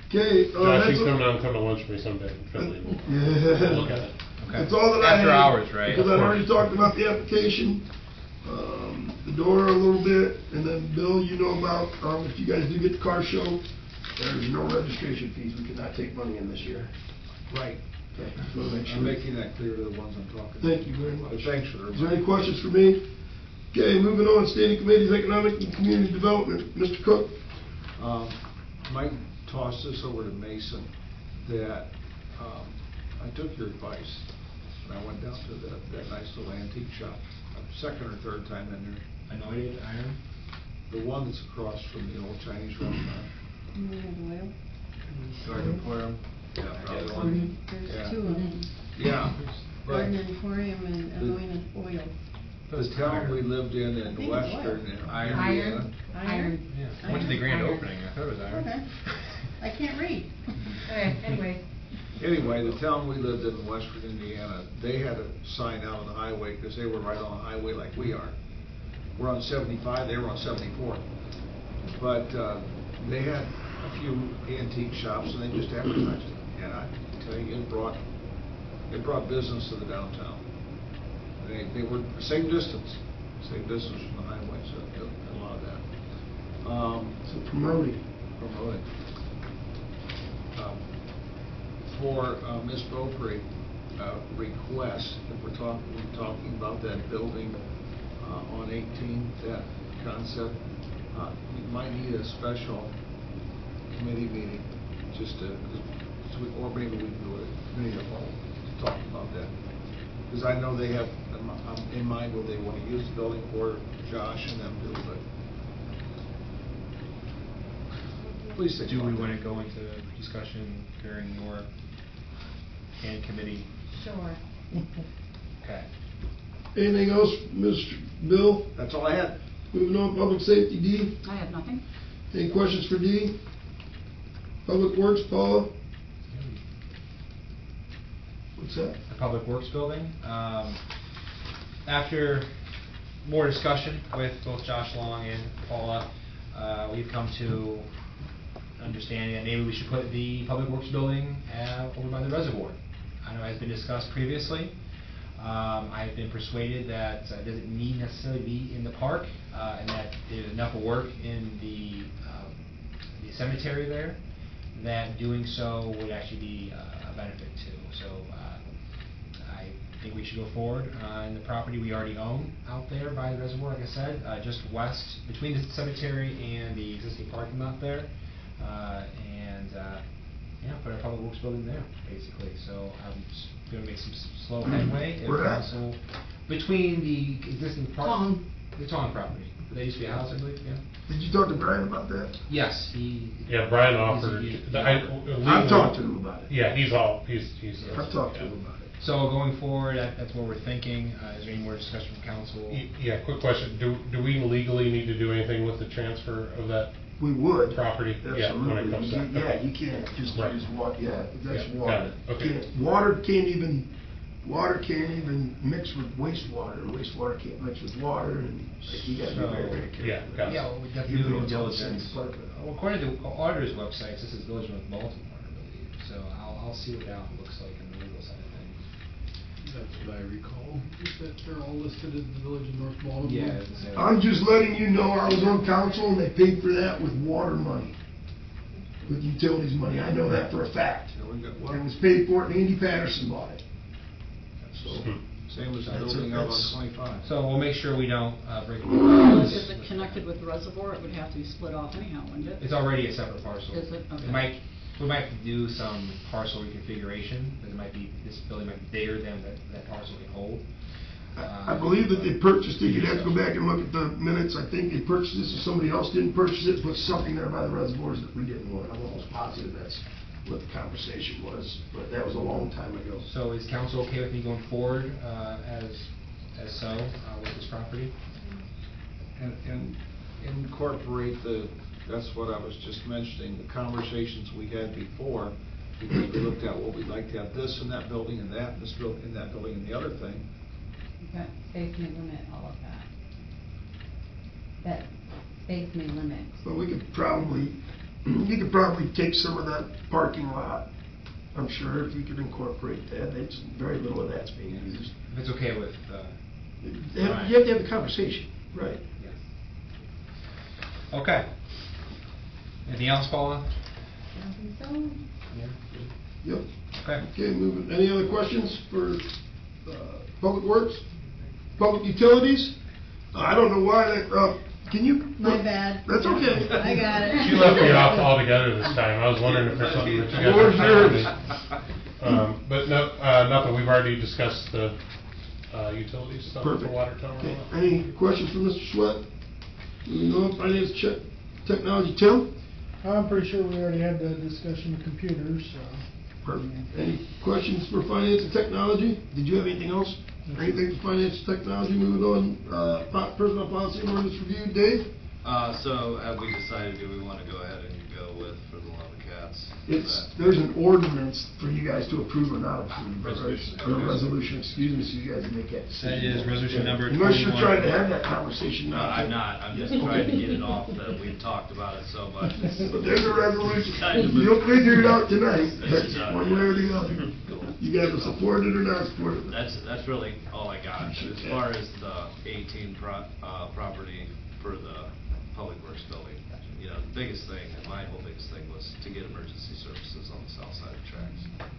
Speaker 1: Okay.
Speaker 11: Josh, you come down and come to lunch with me someday. Friendly.
Speaker 1: Yeah.
Speaker 11: Look at it.
Speaker 15: Okay.
Speaker 1: That's all that I
Speaker 15: After
Speaker 1: had,
Speaker 15: hours, right?
Speaker 1: Because
Speaker 15: Of
Speaker 1: I've already
Speaker 15: course.
Speaker 1: talked about the application, the door a little bit, and then Bill, you know about, if you guys do get the car show, there's no registration fees. We cannot take money in this year.
Speaker 8: Right.
Speaker 1: Okay, just wanna make sure.
Speaker 8: I'm making that clear to the ones I'm talking to.
Speaker 1: Thank you very much.
Speaker 8: But thanks for the
Speaker 1: Is there any
Speaker 8: reminder.
Speaker 1: questions for me? Okay, moving on, standing committees, economic and community development. Mr. Cook?
Speaker 8: Mike tossed this over to Mason, that I took your advice, and I went down to that nice little antique shop, second or third time in there.
Speaker 5: Anointed iron?
Speaker 8: The one that's across from the old Chinese restaurant.
Speaker 14: Oil.
Speaker 15: Garden Emporium.
Speaker 8: Yeah,
Speaker 15: probably
Speaker 8: the
Speaker 15: one.
Speaker 8: one.
Speaker 14: There's
Speaker 8: Yeah.
Speaker 14: two of them.
Speaker 8: Yeah. but
Speaker 14: Garden Emporium and
Speaker 8: the-
Speaker 14: Anointed Oil.
Speaker 8: The town we lived in
Speaker 14: I think it's oil.
Speaker 8: western
Speaker 15: Iron.
Speaker 8: Indiana.
Speaker 14: Iron?
Speaker 15: Yeah. Went to the grand
Speaker 14: Iron.
Speaker 15: opening, I thought it was iron.
Speaker 14: Okay. I can't read. Okay, anyway.
Speaker 8: Anyway, the town we lived in western Indiana, they had a sign out on the highway, because they were right on the highway like we are. We're on 75, they were on 74. But they had a few antique shops, and they just advertised it. And I tell you, it brought business to the downtown. They were the same distance from the highway, so it did a lot of that.
Speaker 1: So promoting.
Speaker 8: Promoting. For Ms. Beaupre, request, if we're talking about that building on 18th, that concept, we might need a special committee meeting, just to, or maybe we can do it at committee of the whole, to talk about that. Because I know they have in mind what they want to use the building for, Josh and them do, but please think
Speaker 15: Do we
Speaker 8: about
Speaker 15: want
Speaker 8: that.
Speaker 15: to go into discussion during your and committee?
Speaker 3: Sure.
Speaker 15: Okay.
Speaker 1: Anything else, Mr. Bill?
Speaker 8: That's all I had.
Speaker 1: Moving on, public safety, D.
Speaker 4: I have nothing.
Speaker 1: Any questions for D? Public Works, Paula? What's that?
Speaker 5: The Public Works Building. After more discussion with both Josh Long and Paula, we've come to understanding that maybe we should put the Public Works Building over by the reservoir. I know it's been discussed previously. I've been persuaded that it doesn't need necessarily be in the park, and that there's enough work in the cemetery there, that doing so would actually be a benefit too. So I think we should go forward on the property we already own out there by the reservoir, like I said, just west, between the cemetery and the existing parking lot there, put our Public Works Building there, basically. So I'm just gonna make some slow headway. If
Speaker 1: Where at?
Speaker 5: council- between the existing park, the Tong property. They used to be a house, I believe, yeah?
Speaker 1: Did you talk to Brian about that?
Speaker 5: Yes, he.
Speaker 11: Yeah, Brian
Speaker 5: he's-
Speaker 11: offered.
Speaker 5: he-
Speaker 1: I've talked to him about it.
Speaker 11: Yeah, he's.
Speaker 1: I've talked to him about it.
Speaker 5: So going forward, that's what we're thinking. Is there any more discussion from council?
Speaker 11: Yeah, quick question. Do we legally need to do anything with the transfer of that
Speaker 1: We would.
Speaker 11: property? Yeah, when it
Speaker 1: Absolutely.
Speaker 11: comes to that.
Speaker 1: Yeah,
Speaker 11: Okay.
Speaker 1: you can't just
Speaker 11: Right.
Speaker 1: use water, yeah, that's
Speaker 11: Yeah,
Speaker 1: water.
Speaker 11: got it. Okay.
Speaker 1: Water can't even mix with wastewater, and wastewater can't mix with water, and you gotta be very, very careful.
Speaker 11: Yeah, got it.
Speaker 5: Yeah, well, we definitely
Speaker 1: Even
Speaker 5: do
Speaker 1: though
Speaker 5: due
Speaker 1: it's on the same
Speaker 5: diligence.
Speaker 1: department.
Speaker 5: Well, according to the auditor's websites, this is Village of North Baltimore, I believe. So I'll see what that looks like on the legal side of things.
Speaker 16: That's what I recall, is that they're all listed in the Village of North Baltimore.
Speaker 5: Yeah.
Speaker 1: I'm just letting you know, I was on council and they paid for that with water money, with utilities money. I know that for a fact.
Speaker 8: Yeah, we got
Speaker 1: And
Speaker 8: one.
Speaker 1: it was paid for it, and Andy Patterson bought it. So,
Speaker 8: Same as the
Speaker 1: That's-
Speaker 8: building out on
Speaker 1: that's-
Speaker 8: 25.
Speaker 5: So we'll make sure we don't break the
Speaker 4: Well,
Speaker 5: rules.
Speaker 4: Is it connected with the reservoir? It would have to be split off anyhow, wouldn't it?
Speaker 5: It's already a separate parcel.
Speaker 4: Is it? Okay.
Speaker 5: We might have to do some parcel reconfiguration, because it might be, this building might be bigger than that parcel can hold.
Speaker 1: I believe that they purchased it, you'd have to go back and look at the minutes, I think they purchased this, or somebody else didn't purchase it, put something there by the reservoirs that we didn't want. I'm almost positive that's what the conversation was, but that was a long time ago.
Speaker 5: So is council okay with me going forward as so with this property?
Speaker 8: And incorporate that's what I was just mentioning, the conversations we had before, because we looked at, well, we'd like to have this in that building and that, this building, in that building and the other thing.
Speaker 3: But space may limit all of that. That space may limit.
Speaker 1: But we could probably take some of that parking lot, I'm sure, if we could incorporate that, it's, very little of that's being used.
Speaker 5: If it's okay with,
Speaker 1: You have to have the conversation, right?
Speaker 5: yes. Okay. Anything else, Paula?
Speaker 3: I don't think so.
Speaker 5: Yeah.
Speaker 1: Yep.
Speaker 5: Okay.
Speaker 1: Okay, moving, any other questions for, Public Works? Public Utilities? I don't know why that, can you?
Speaker 14: My bad.
Speaker 1: That's okay.
Speaker 14: I got it.
Speaker 11: She left me off altogether this time. I was wondering if there's something that you guys
Speaker 1: Floor's
Speaker 11: were
Speaker 1: yours.
Speaker 11: telling me. But no, nothing. We've already discussed the utilities stuff for
Speaker 1: Perfect.
Speaker 11: water tower.
Speaker 1: Okay, any questions for Mr. Sweat? Moving on, finance check, technology, Tim?
Speaker 16: I'm pretty sure we already had the discussion of computers, so.
Speaker 1: Perfect. Any questions for finance and technology? Did you have anything else? Anything for finance and technology? Moving on, personnel policy and ordinance review, Dave?
Speaker 12: So have we decided, do we want to go ahead and go with for the Lava Cats?
Speaker 1: There's an ordinance for you guys to approve or not approve.
Speaker 12: Resolution.
Speaker 1: Or resolution, excuse me, so you guys can make that decision.
Speaker 5: That is resolution number
Speaker 1: Unless you're
Speaker 5: 21.
Speaker 1: trying to have that conversation
Speaker 12: No,
Speaker 1: now.
Speaker 12: I'm not, I'm just trying to get it off that we've talked about it so much.
Speaker 1: But there's a resolution.
Speaker 12: Kind of
Speaker 1: You'll figure it out tonight.
Speaker 12: It's
Speaker 1: That's
Speaker 12: done.
Speaker 1: one way or the other. You guys will support it or not support it.
Speaker 12: That's really all I got. As far as the 18 property for the Public Works building, you know, the biggest thing, and my whole biggest thing was to get emergency services on the south side of tracks.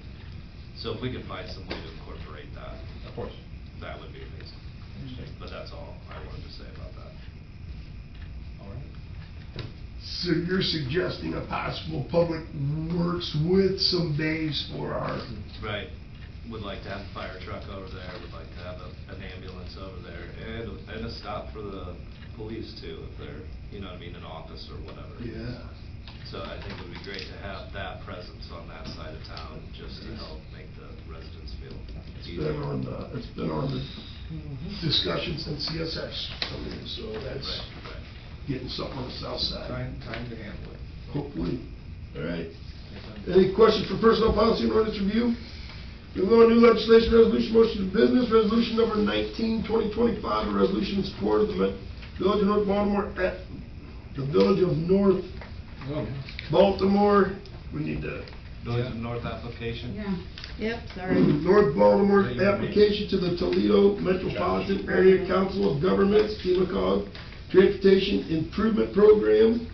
Speaker 12: So if we could find some way to incorporate that,
Speaker 5: Of course.
Speaker 12: that would be amazing. But that's all I wanted to say about that.
Speaker 5: All right.
Speaker 1: So you're suggesting a possible public works with some bays for our,
Speaker 12: Right. Would like to have a fire truck over there, would like to have an ambulance over there, and a stop for the police too, if they're, you know what I mean, an office or whatever.
Speaker 1: yeah.
Speaker 12: So I think it would be great to have that presence on that side of town, just to help make the residents feel easier.
Speaker 1: It's been on the discussion since CSX, I mean, so that's
Speaker 12: Right.
Speaker 1: getting something on the south side.
Speaker 8: Time to handle it.
Speaker 1: Hopefully. All right. Any questions for personnel policy and ordinance review? We'll go on new legislation, resolution, motion to business, resolution number 19, 2025, a resolution in support of the Village of North Baltimore at the Village of North Baltimore. We need to,
Speaker 12: Village of North application?
Speaker 14: Yeah. Yep, sorry.
Speaker 1: North Baltimore application to the Toledo Metropolitan Area Council of Governments, TMCOG, Transportation Improvement Program,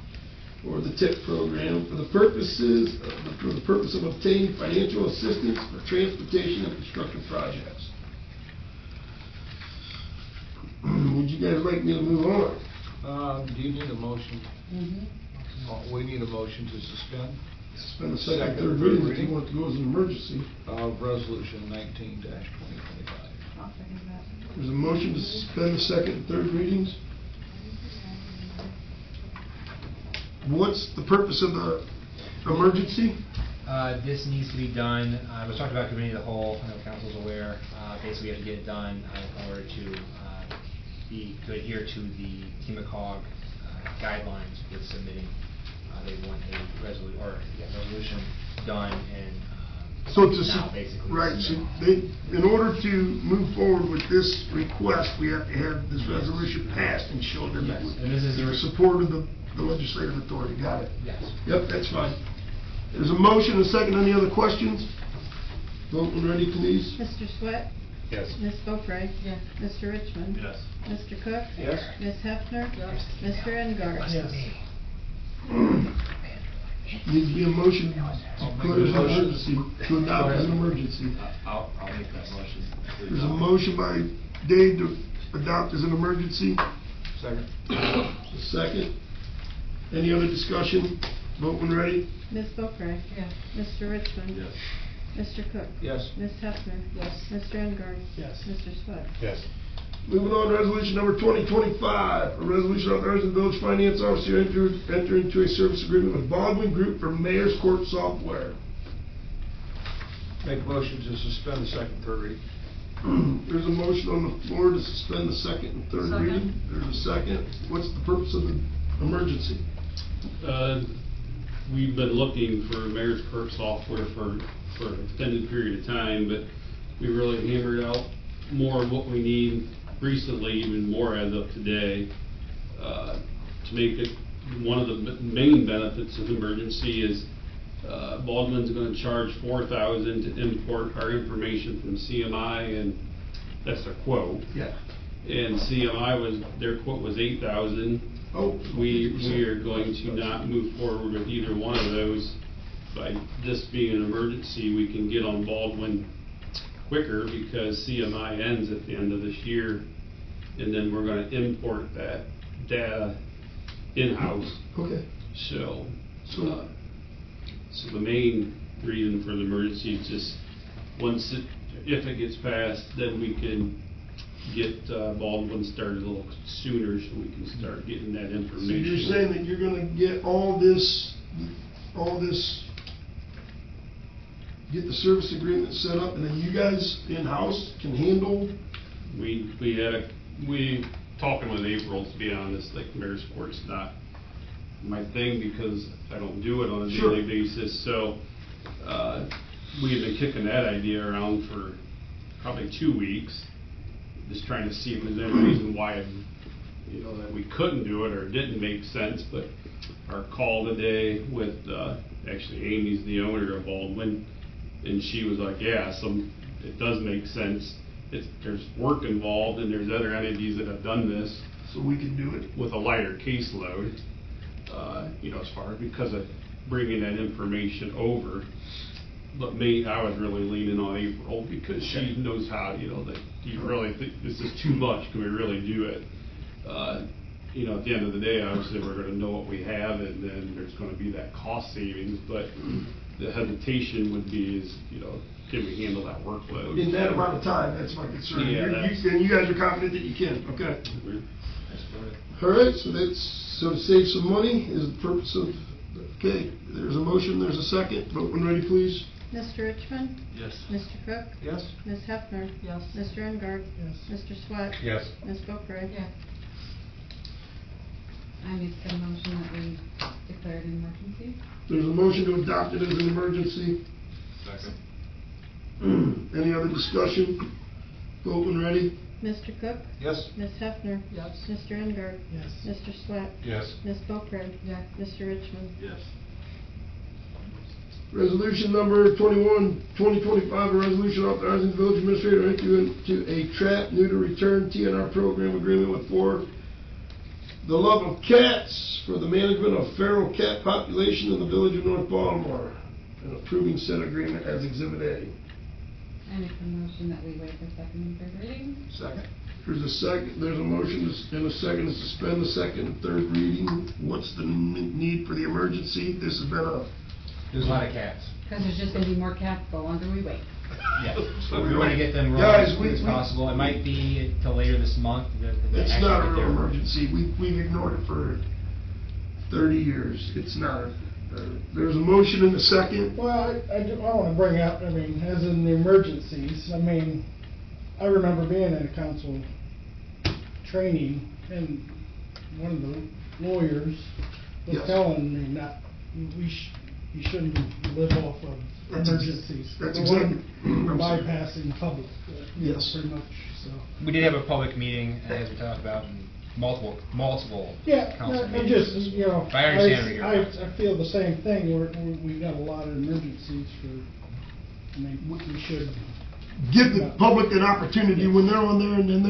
Speaker 1: or the TIP program, for the purpose of obtaining financial assistance for transportation and construction projects. Would you guys like me to move on?
Speaker 8: Do you need a motion? We need a motion to suspend.
Speaker 1: Suspend the second, third reading if you want to go as an emergency.
Speaker 8: Of resolution 19-2025.
Speaker 14: I'll second that.
Speaker 1: There's a motion to suspend the second and third readings. What's the purpose of the emergency?
Speaker 5: This needs to be done, I was talking about committee of the whole, I know council's aware, basically we have to get it done in order to adhere to the TMCOG guidelines with submitting, they want a resolution done and
Speaker 1: So to,
Speaker 5: now basically.
Speaker 1: right, so
Speaker 5: submit.
Speaker 1: in order to move forward with this request, we have to have this resolution passed and show them that
Speaker 5: Yes, and this is the
Speaker 1: we support of the legislative authority, got it?
Speaker 5: Yes.
Speaker 1: Yep, that's fine. There's a motion, a second, any other questions? Vote when ready, please.
Speaker 14: Mr. Sweat?
Speaker 11: Yes.
Speaker 14: Ms. Boeckrey?
Speaker 3: Yes.
Speaker 14: Mr. Richmond?
Speaker 10: Yes.
Speaker 14: Mr. Cook?
Speaker 8: Yes.
Speaker 14: Ms. Hefner?
Speaker 4: Yes.
Speaker 14: Mr. Engard?
Speaker 16: Yes.
Speaker 1: Needs to be a motion to
Speaker 8: I'll make
Speaker 1: declare
Speaker 8: a
Speaker 1: as an
Speaker 8: motion.
Speaker 1: emergency, to adopt as an emergency.
Speaker 12: I'll make that motion.
Speaker 1: There's a motion by Dave to adopt as an emergency.
Speaker 8: Second.
Speaker 1: A second. Any other discussion? Vote when ready.
Speaker 14: Ms. Boeckrey?
Speaker 3: Yes.
Speaker 14: Mr. Richmond?
Speaker 12: Yes.
Speaker 14: Mr. Cook?
Speaker 8: Yes.
Speaker 14: Ms. Hefner?
Speaker 4: Yes.
Speaker 14: Mr. Engard?
Speaker 16: Yes.
Speaker 14: Mr. Swett?
Speaker 11: Yes.
Speaker 1: Moving on, resolution number 2025, a resolution authorizing the village finance officer to enter into a service agreement with Baldwin Group for Mayor's Court software.
Speaker 8: Make a motion to suspend the second, third reading.
Speaker 1: There's a motion on the floor to suspend the second and third
Speaker 4: Second.
Speaker 1: reading. There's a second. What's the purpose of the emergency?
Speaker 7: We've been looking for Mayor's Court software for an extended period of time, but we really hammered out more of what we need recently, even more as of today, to make it, one of the main benefits of emergency is Baldwin's gonna charge $4,000 to import our information from CMI, and that's their quote.
Speaker 1: Yeah.
Speaker 7: And CMI their quote was $8,000.
Speaker 1: Oh.
Speaker 7: We are going to not move forward with either one of those. By this being an emergency, we can get on Baldwin quicker because CMI ends at the end of this year, and then we're gonna import that data in-house.
Speaker 1: Okay.
Speaker 7: So the main reason for the emergency is just, if it gets passed, then we can get Baldwin started a little sooner so we can start getting that
Speaker 1: So
Speaker 7: information.
Speaker 1: you're saying that you're gonna get all this, get the service agreement set up, and then you guys in-house can handle?
Speaker 7: We talking with April, to be honest, like Mayor's Court's not my thing because I don't do it on a
Speaker 1: Sure.
Speaker 7: daily basis, so we had been kicking that idea around for probably 2 weeks, just trying to see if there's any reason why, that we couldn't do it or it didn't make sense, but our call today with, actually Amy's the owner of Baldwin, and she was like, yeah, it does make sense. There's work involved and there's other entities that have done this.
Speaker 1: So we can do it?
Speaker 7: With a lighter caseload, as far as because of bringing that information over. But I was really leaning on April because she knows how, that you really think this is too much, can we really do it? At the end of the day, obviously, we're gonna know what we have and then there's gonna be that cost savings, but the hesitation would be is, can we handle that workload?
Speaker 1: In that amount of time, that's my concern.
Speaker 7: Yeah,
Speaker 1: And you guys are confident that you can, okay? All right, so to save some money is the purpose of, okay, there's a motion, there's a second. Vote when ready, please.
Speaker 14: Mr. Richmond?
Speaker 12: Yes.
Speaker 14: Mr. Cook?
Speaker 8: Yes.
Speaker 14: Ms. Hefner?
Speaker 4: Yes.
Speaker 14: Mr. Engard?
Speaker 16: Yes.
Speaker 14: Mr. Swett?
Speaker 11: Yes.
Speaker 14: Ms. Boeckrey?
Speaker 3: Yes. I make the motion that we declare it an emergency.
Speaker 1: There's a motion to adopt it as an emergency.
Speaker 12: Second.
Speaker 1: Any other discussion? Vote when ready.
Speaker 14: Mr. Cook?
Speaker 8: Yes.
Speaker 14: Ms. Hefner?
Speaker 4: Yes.
Speaker 14: Mr. Engard?
Speaker 16: Yes.
Speaker 14: Mr. Swett?
Speaker 11: Yes.
Speaker 14: Ms. Boeckrey?
Speaker 3: Yes.
Speaker 14: Mr. Richmond?
Speaker 12: Yes.
Speaker 1: Resolution number 2025, a resolution authorizing the village administrator to enter into a trap, neuter, return TNR program agreement with For the Love of Cats for the management of feral cat population in the village of North Baltimore, and approving said agreement as Exhibit A.
Speaker 3: I make the motion that we waive the second and third reading.
Speaker 8: Second.
Speaker 1: There's a motion and a second to suspend the second and third reading. What's the need for the emergency? This has been
Speaker 5: There's a lot of cats.
Speaker 3: Because there's just gonna be more cats the longer we wait.
Speaker 5: Yes, so we want to get them rolling
Speaker 1: Guys,
Speaker 5: as quick as possible. It might be till later this month.
Speaker 1: It's not a real emergency. We've ignored it for 30 years. It's not. There's a motion and a second.
Speaker 16: Well, I want to bring up, as in the emergencies, I remember being in a council training, and one of the lawyers was
Speaker 1: Yes.
Speaker 16: telling me not, you shouldn't live off of emergencies.
Speaker 1: That's
Speaker 16: The
Speaker 1: exactly.
Speaker 16: one bypassing public,
Speaker 1: Yes.
Speaker 16: pretty much, so.
Speaker 5: We did have a public meeting, as we talked about, and multiple
Speaker 16: Yeah,
Speaker 5: council
Speaker 16: and
Speaker 5: meetings.
Speaker 16: just,
Speaker 5: But I understand what you're
Speaker 16: I
Speaker 5: about.
Speaker 16: feel the same thing, we've got a lot of emergencies we should
Speaker 1: give the public an opportunity when they're on there and then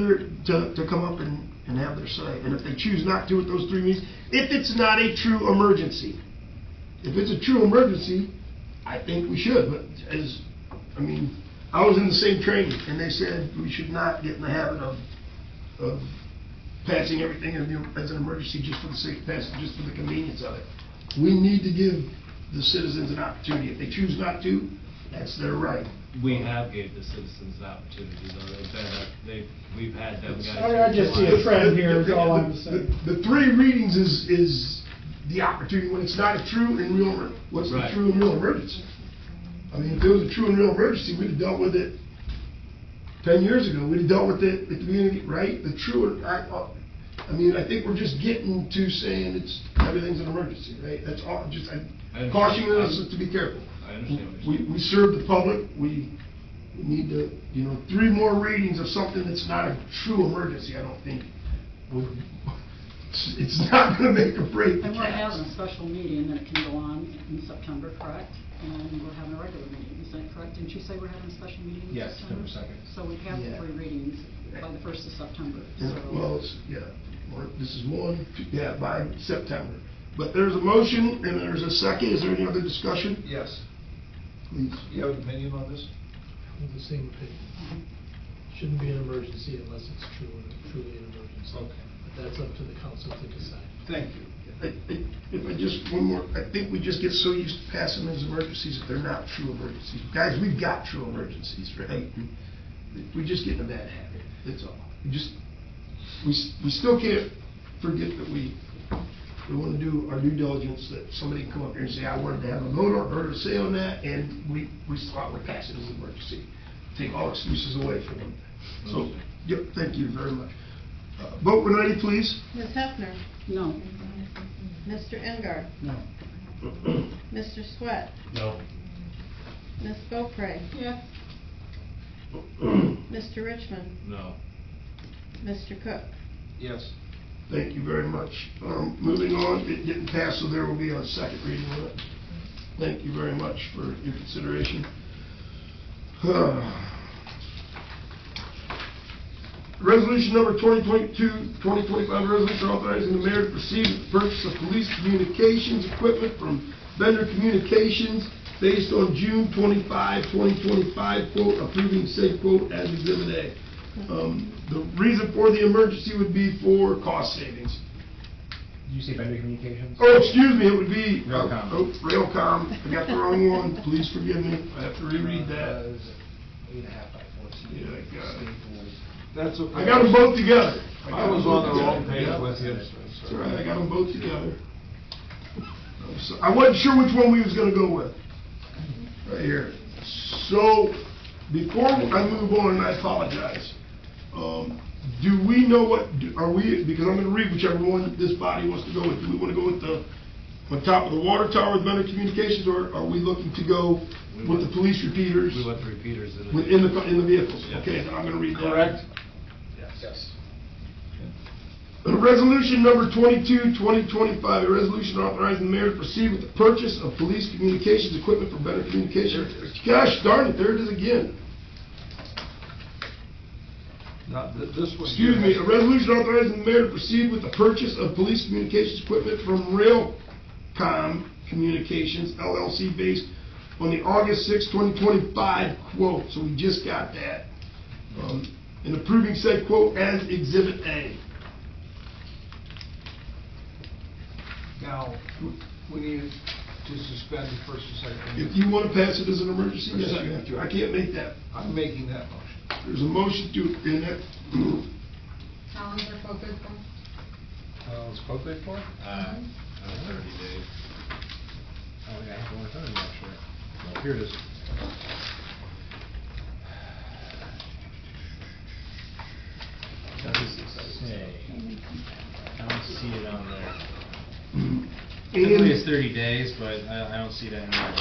Speaker 1: to come up and have their say. And if they choose not to at those 3 meetings, if it's not a true emergency. If it's a true emergency, I think we should, but I was in the same training, and they said we should not get in the habit of passing everything as an emergency just for the sake of passing, just for the convenience of it. We need to give the citizens an opportunity. If they choose not to, that's their right.
Speaker 12: We have gave the citizens an opportunity, though. We've had them guys.
Speaker 16: I just see a trend here, is all I'm saying.
Speaker 1: The 3 readings is the opportunity when it's not a true and real, what's the true and real emergency? I mean, if it was a true and real emergency, we'd have dealt with it 10 years ago. We'd have dealt with it at the beginning, right? The true, I think we're just getting to saying everything's an emergency, right? That's all, cautioning us to be careful.
Speaker 12: I understand.
Speaker 1: We serve the public, we need to, 3 more readings of something that's not a true emergency, I don't think. It's not gonna make or break the
Speaker 4: And we're
Speaker 1: cats.
Speaker 4: having a special meeting that can go on in September, correct? And we're having a regular meeting, is that correct? Didn't you say we're having a special meeting in
Speaker 5: Yes,
Speaker 4: September?
Speaker 5: September 2nd.
Speaker 4: So we'd have the 3 readings by the 1st of September, so.
Speaker 1: Well, this is by September. But there's a motion and there's a second. Is there any other discussion?
Speaker 8: Yes.
Speaker 1: Please.
Speaker 8: You have an opinion on this?
Speaker 13: With the same opinion. Shouldn't be an emergency unless it's truly an emergency.
Speaker 8: Okay.
Speaker 13: But that's up to the council to decide.
Speaker 8: Thank you.
Speaker 1: If I just, one more, I think we just get so used to passing them as emergencies if they're not true emergencies. Guys, we've got true emergencies, right? We just get in a bad habit, that's all. We still can't forget that we want to do our due diligence, that somebody can come up here and say, I wanted to have a vote or a say on that, and we thought we'd pass it as an emergency. Take all excuses away from them. So, yep, thank you very much. Vote when ready, please.
Speaker 14: Ms. Hefner?
Speaker 4: No.
Speaker 14: Mr. Engard?
Speaker 1: No.
Speaker 14: Mr. Sweat?
Speaker 11: No.
Speaker 14: Ms. Beaupre?
Speaker 6: Yes.
Speaker 14: Mr. Richmond?
Speaker 12: No.
Speaker 14: Mr. Cook?
Speaker 8: Yes.
Speaker 1: Thank you very much. Moving on, it didn't pass, so there will be a second reading of it. Thank you very much for your consideration. Resolution number 2022-2025, resolution authorizing the mayor to proceed with the purchase of police communications equipment from Vendor Communications based on June 25, 2025 quote, approving said quote as Exhibit A. The reason for the emergency would be for cost savings.
Speaker 5: Did you say Vendor Communications?
Speaker 1: Oh, excuse me, it would be
Speaker 5: Railcom.
Speaker 1: Railcom. I got the wrong one. Please forgive me. I have to reread that.
Speaker 5: 8.5 by 14.
Speaker 1: Yeah, I got it.
Speaker 8: That's okay.
Speaker 1: I got them both together.
Speaker 8: I was on the wrong page
Speaker 1: Yeah.
Speaker 8: with you.
Speaker 1: That's all right, I got them both together. So I wasn't sure which one we was gonna go with. Right here. So, before I move on, and I apologize, do we know because I'm gonna read whichever one this body wants to go with. Do we wanna go with on top of the water tower with Vendor Communications, or are we looking to go with the police repeaters?
Speaker 12: We want the repeaters in
Speaker 1: In the vehicles?
Speaker 12: Yeah.
Speaker 1: Okay, then I'm gonna read that.
Speaker 8: Correct?
Speaker 12: Yes.
Speaker 1: Resolution number 22-2025, a resolution authorizing the mayor to proceed with the purchase of police communications equipment for Vendor Communications. Gosh darn it, there it is again.
Speaker 8: Not this one.
Speaker 1: Excuse me, a resolution authorizing the mayor to proceed with the purchase of police communications equipment from Railcom Communications LLC based on the August 6, 2025 quote. So we just got that. And approving said quote as Exhibit A.
Speaker 8: Now, we need to suspend the first and second
Speaker 1: If
Speaker 8: reading.
Speaker 1: you want to pass it as an emergency, yes, you have to. I can't make that.
Speaker 8: I'm making that motion.
Speaker 1: There's a motion to, in that,
Speaker 3: How long is our quote good for?
Speaker 5: What's quote good for?
Speaker 12: 30 days.
Speaker 5: Oh, yeah, I have one in front of me, actually. Oh, here it is. What does it say? I don't see it on there. Typically it's 30 days, but I don't see that anywhere.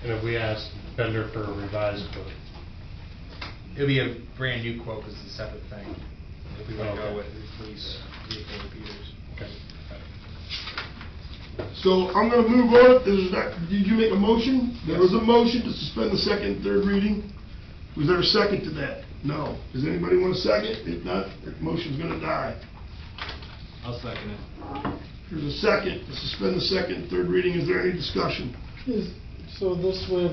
Speaker 11: And if we ask vendor for a revised quote,
Speaker 5: It'll be a brand new quote, because it's a separate thing. If we want to
Speaker 11: Okay.
Speaker 5: go with the police vehicle repeaters.
Speaker 11: okay.
Speaker 1: So I'm gonna move on. Did you make a motion? There was a motion to suspend the second and third reading. Was there a second to that? No. Does anybody want a second? If not, the motion's gonna die.
Speaker 12: I'll second it.
Speaker 1: There's a second to suspend the second and third reading. Is there any discussion?
Speaker 16: So this would,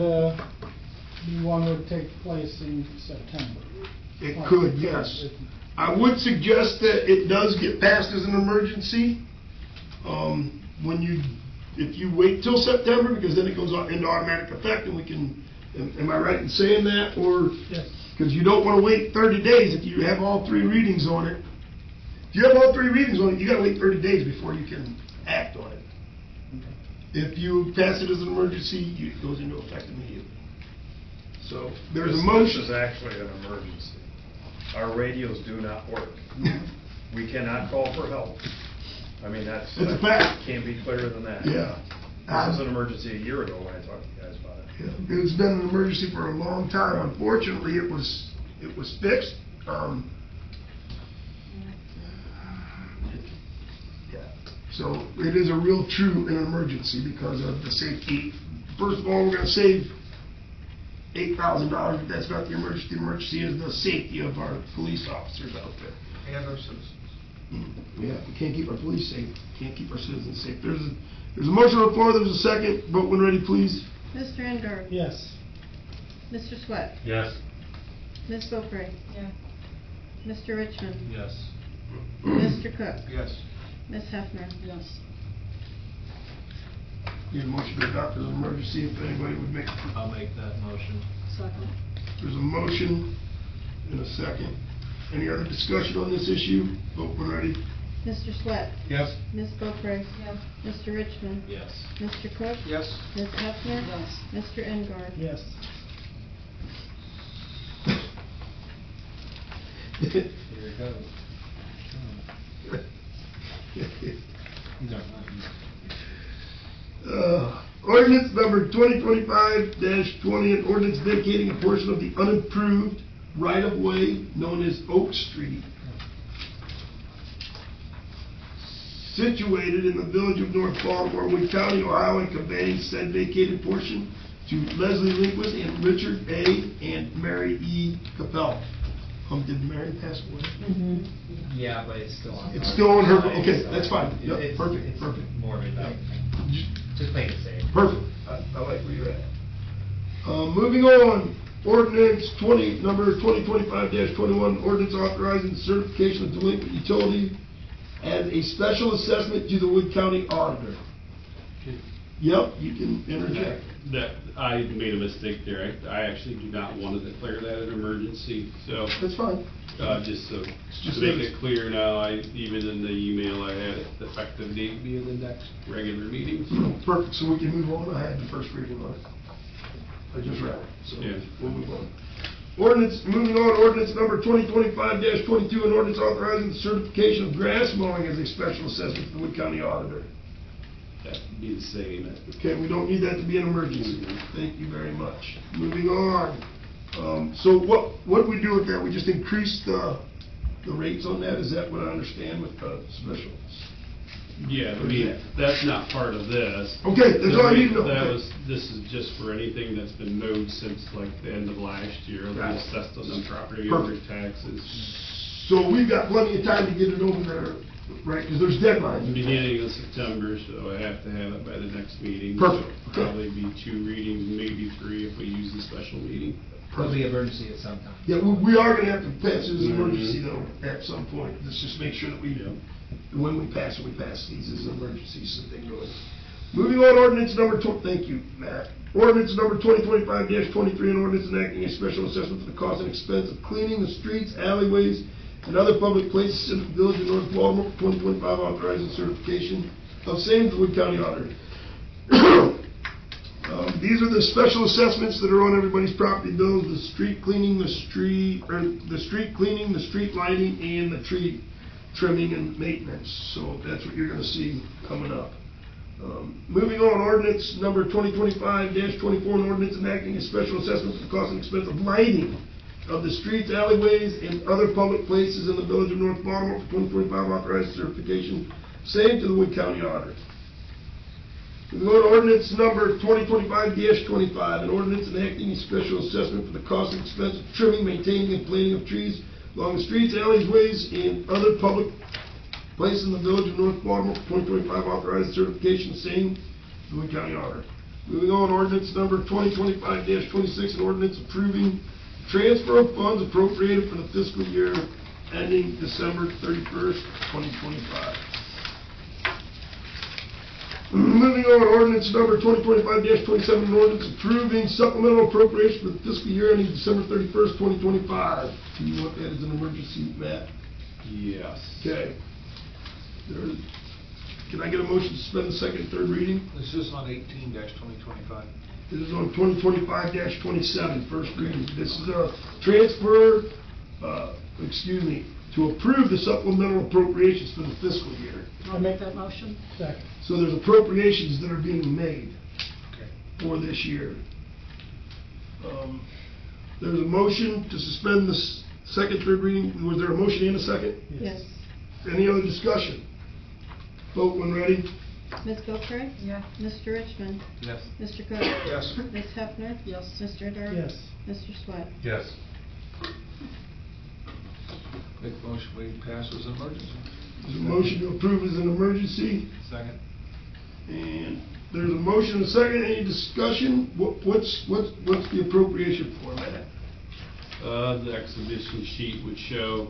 Speaker 16: be one would take place in September?
Speaker 1: It could, yes. I would suggest that it does get passed as an emergency. If you wait till September, because then it goes into automatic effect and we can, am I right in saying that? Or,
Speaker 13: Yes.
Speaker 1: because you don't want to wait 30 days if you have all three readings on it. If you have all three readings on it, you got to wait 30 days before you can act on it. If you pass it as an emergency, it goes into effect immediately. So, there's a
Speaker 10: This
Speaker 1: motion.
Speaker 10: is actually an emergency. Our radios do not work. We cannot call for help. I mean,
Speaker 1: It's a fact.
Speaker 10: can't be clearer than that.
Speaker 1: Yeah.
Speaker 10: This was an emergency a year ago when I talked to you guys about it.
Speaker 1: Yeah, it's been an emergency for a long time. Unfortunately, it was fixed. Yeah. So it is a real true an emergency because of the safety. First of all, we're gonna save $8,000, but that's not the emergency. The emergency is the safety of our police officers out there.
Speaker 8: And our citizens.
Speaker 1: Yeah, we can't keep our police safe, can't keep our citizens safe. There's a motion on the floor, there's a second. Vote when ready, please.
Speaker 14: Mr. Engard?
Speaker 16: Yes.
Speaker 14: Mr. Swett?
Speaker 11: Yes.
Speaker 14: Ms. Beaupre?
Speaker 6: Yeah.
Speaker 14: Mr. Richmond?
Speaker 12: Yes.
Speaker 14: Mr. Cook?
Speaker 8: Yes.
Speaker 14: Ms. Hefner?
Speaker 4: Yes.
Speaker 1: Need a motion to adopt as an emergency if anybody would make.
Speaker 12: I'll make that motion.
Speaker 4: Second.
Speaker 1: There's a motion and a second. Any other discussion on this issue? Vote when ready.
Speaker 14: Mr. Swett?
Speaker 11: Yes.
Speaker 14: Ms. Beaupre?
Speaker 6: Yes.
Speaker 14: Mr. Richmond?
Speaker 12: Yes.
Speaker 14: Mr. Cook?
Speaker 8: Yes.
Speaker 14: Ms. Hefner?
Speaker 4: Yes.
Speaker 14: Mr. Engard?
Speaker 16: Yes.
Speaker 15: Here it goes. These aren't mine.
Speaker 1: Ordinance number 2025-20, an ordinance vacating a portion of the unimproved right-of-way known as Oak Street, situated in the village of North Baltimore, Wood County, Ohio, and conveying said vacated portion to Leslie Lindquist and Richard A. and Mary E. Capel. Did Mary pass away?
Speaker 5: Yeah, but it's still on.
Speaker 1: It's still on her,
Speaker 5: side,
Speaker 1: okay,
Speaker 5: so
Speaker 1: that's fine. Yep,
Speaker 5: it's-
Speaker 1: perfect,
Speaker 5: it's
Speaker 1: perfect.
Speaker 5: More of it, just plain and safe.
Speaker 1: Perfect. I like where you're at. Moving on, ordinance number 2025-21, ordinance authorizing certification of delinquent utility as a special assessment to the Wood County auditor. Yep, you can interject.
Speaker 7: That, I made a mistake there. I actually do not want to declare that an emergency, so,
Speaker 1: That's fine.
Speaker 7: just to
Speaker 1: Just
Speaker 7: make
Speaker 1: make-
Speaker 7: it clear now, even in the email, I had it, the effective date being the next regular meeting, so.
Speaker 1: Perfect, so we can move on. I had the first reading on it. I just read it, so
Speaker 7: Yeah.
Speaker 1: we'll move on. Moving on, ordinance number 2025-22, an ordinance authorizing the certification of grass mowing as a special assessment to the Wood County auditor.
Speaker 7: That'd be the same.
Speaker 1: Okay, we don't need that to be an emergency. Thank you very much. Moving on. So what do we do with that? We just increase the rates on that? Is that what I understand with the specials?
Speaker 7: Yeah, I mean, that's not part of this.
Speaker 1: Okay, that's all I need to know.
Speaker 7: That
Speaker 1: Okay.
Speaker 7: was, this is just for anything that's been mowed since like the end of last year,
Speaker 1: Got
Speaker 7: we
Speaker 1: it.
Speaker 7: assessed on them property
Speaker 1: Perfect.
Speaker 7: owner taxes.
Speaker 1: So we've got plenty of time to get it over there, right? Because there's deadlines.
Speaker 7: Beginning of September, so I have to have it by the next meeting.
Speaker 1: Perfect.
Speaker 7: So Probably be 2 readings, maybe 3 if we use the special meeting.
Speaker 5: Probably emergency at some time.
Speaker 1: Yeah, we are gonna have to pass it as an emergency though, at some point. Let's just make sure that when we pass these as emergencies so they go in. Moving on, ordinance number thank you, Matt. Ordinance number 2025-23, an ordinance enacting a special assessment for the cost and expense of cleaning the streets, alleyways, and other public places in the village of North Baltimore for 2025, authorizing certification of same to the Wood County auditor. These are the special assessments that are on everybody's property bills: the street cleaning, the street lighting, and the tree trimming and maintenance. So that's what you're going to see coming up. Moving on, ordinance number 2025-24, an ordinance enacting a special assessment for the cost and expense of lighting of the streets, alleyways, and other public places in the village of North Baltimore for 2025, authorized certification, same to the Wood County auditor. We go to ordinance number 2025-25, an ordinance enacting a special assessment for the cost and expense of trimming, maintaining, and planting of trees along the streets, alleys, ways, and other public places in the village of North Baltimore for 2025, authorized certification, same, Boone County Auditor. Moving on, ordinance number 2025-26, an ordinance approving transfer of funds appropriated for the fiscal year ending December 31st, 2025. Moving on, ordinance number 2025-27, an ordinance approving supplemental appropriation for the fiscal year ending December 31st, 2025. Do you want that as an emergency, Matt?
Speaker 7: Yes.
Speaker 1: Okay. Can I get a motion to suspend the second and third reading?
Speaker 8: This is on 18-2025.
Speaker 1: This is on 2025-27, first reading. This is a transfer, to approve the supplemental appropriations for the fiscal year.
Speaker 4: I'll make that motion.
Speaker 16: Second.
Speaker 1: So there's appropriations that are being made for this year. There's a motion to suspend the second, third reading. Was there a motion and a second?
Speaker 14: Yes.
Speaker 1: Any other discussion? Vote when ready.
Speaker 14: Ms. Boeckrey?
Speaker 4: Yes.
Speaker 14: Mr. Richmond?
Speaker 12: Yes.
Speaker 14: Mr. Cook?
Speaker 8: Yes.
Speaker 14: Ms. Hefner?
Speaker 4: Yes.
Speaker 14: Mr. Darden?
Speaker 16: Yes.
Speaker 14: Mr. Swett?
Speaker 11: Yes.
Speaker 8: Make a motion, we pass as an emergency.
Speaker 1: There's a motion to approve as an emergency,
Speaker 12: Second.
Speaker 1: and there's a motion and a second. Any discussion? What's the appropriation for, Matt?
Speaker 7: The exhibition sheet would show,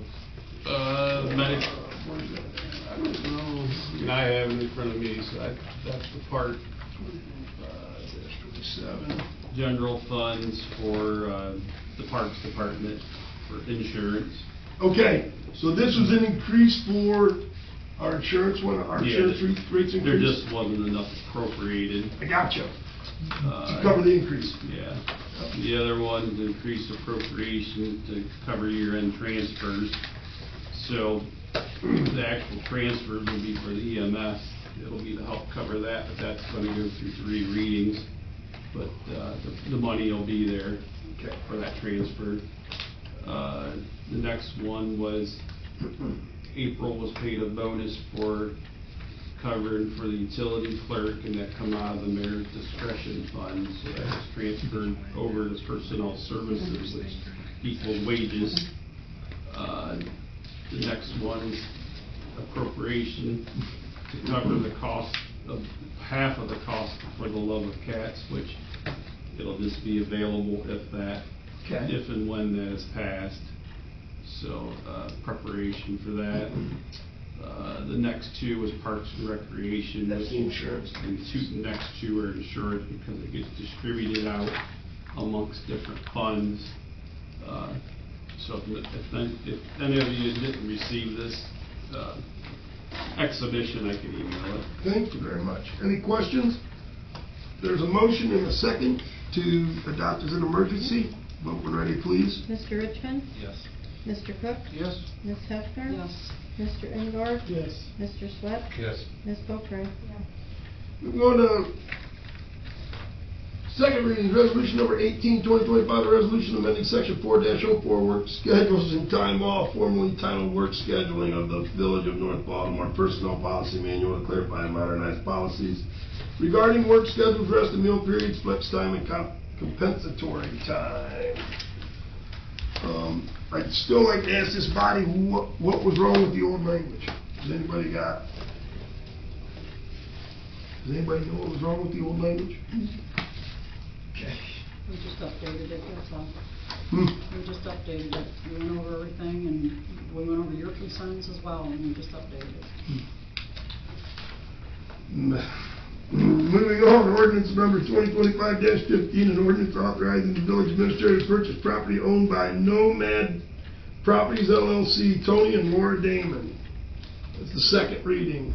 Speaker 7: medic,
Speaker 1: Where's that?
Speaker 7: I don't know, and I have it in front of me, so that's the part,
Speaker 1: 27.
Speaker 7: general funds for, the Parks Department for insurance.
Speaker 1: Okay, so this was an increase for our insurance, our
Speaker 7: Yeah,
Speaker 1: insurance rates increase?
Speaker 7: There just wasn't enough appropriated.
Speaker 1: I gotcha.
Speaker 7: Uh,
Speaker 1: To cover the increase.
Speaker 7: Yeah. The other one's increased appropriation to cover year-end transfers. So the actual transfers will be for the EMS. It'll be to help cover that, but that's gonna go through 3 readings. But, the money will be there for that transfer. The next one was, April was paid a bonus for covering for the utility clerk, and that come out of the mayor's discretion fund, so that was transferred over to personnel services, which equals wages. The next one is appropriation to cover the cost of, half of the cost for the Love of Cats, which it'll just be available if and when that is passed. So, preparation for that. The next 2 was Parks and Recreation.
Speaker 1: That's the insurance.
Speaker 7: And the next 2 are insurance because it gets distributed out amongst different funds. So if any of you didn't receive this exhibition, I can email it.
Speaker 1: Thank you very much. Any questions? There's a motion and a second to adopt as an emergency. Vote when ready, please.
Speaker 14: Mr. Richmond?
Speaker 12: Yes.
Speaker 14: Mr. Cook?
Speaker 8: Yes.
Speaker 14: Ms. Hefner?
Speaker 4: Yes.
Speaker 14: Mr. Engard?
Speaker 16: Yes.
Speaker 14: Mr. Swett?
Speaker 11: Yes.
Speaker 14: Ms. Boeckrey?
Speaker 1: We're going to second reading, resolution number 18, 2025, a resolution amending section 4-04 work schedules and time off, formerly titled work scheduling of the Village of North Baltimore Personnel Policy Manual to clarify and modernize policies regarding work schedules, rest and meal periods, flex time, and compensatory time. I'd still like to ask this body what was wrong with the old language. Does anybody know what was wrong with the old language? Okay.
Speaker 4: We just updated it, that's all.
Speaker 1: Hmm.
Speaker 4: We just updated it. We went over everything, and we went over your concerns as well, and we just updated it.
Speaker 1: Moving on, ordinance number 2025-15, an ordinance authorizing the village administrator to purchase property owned by Nomad Properties LLC, Tony and Laura Damon. That's the second reading.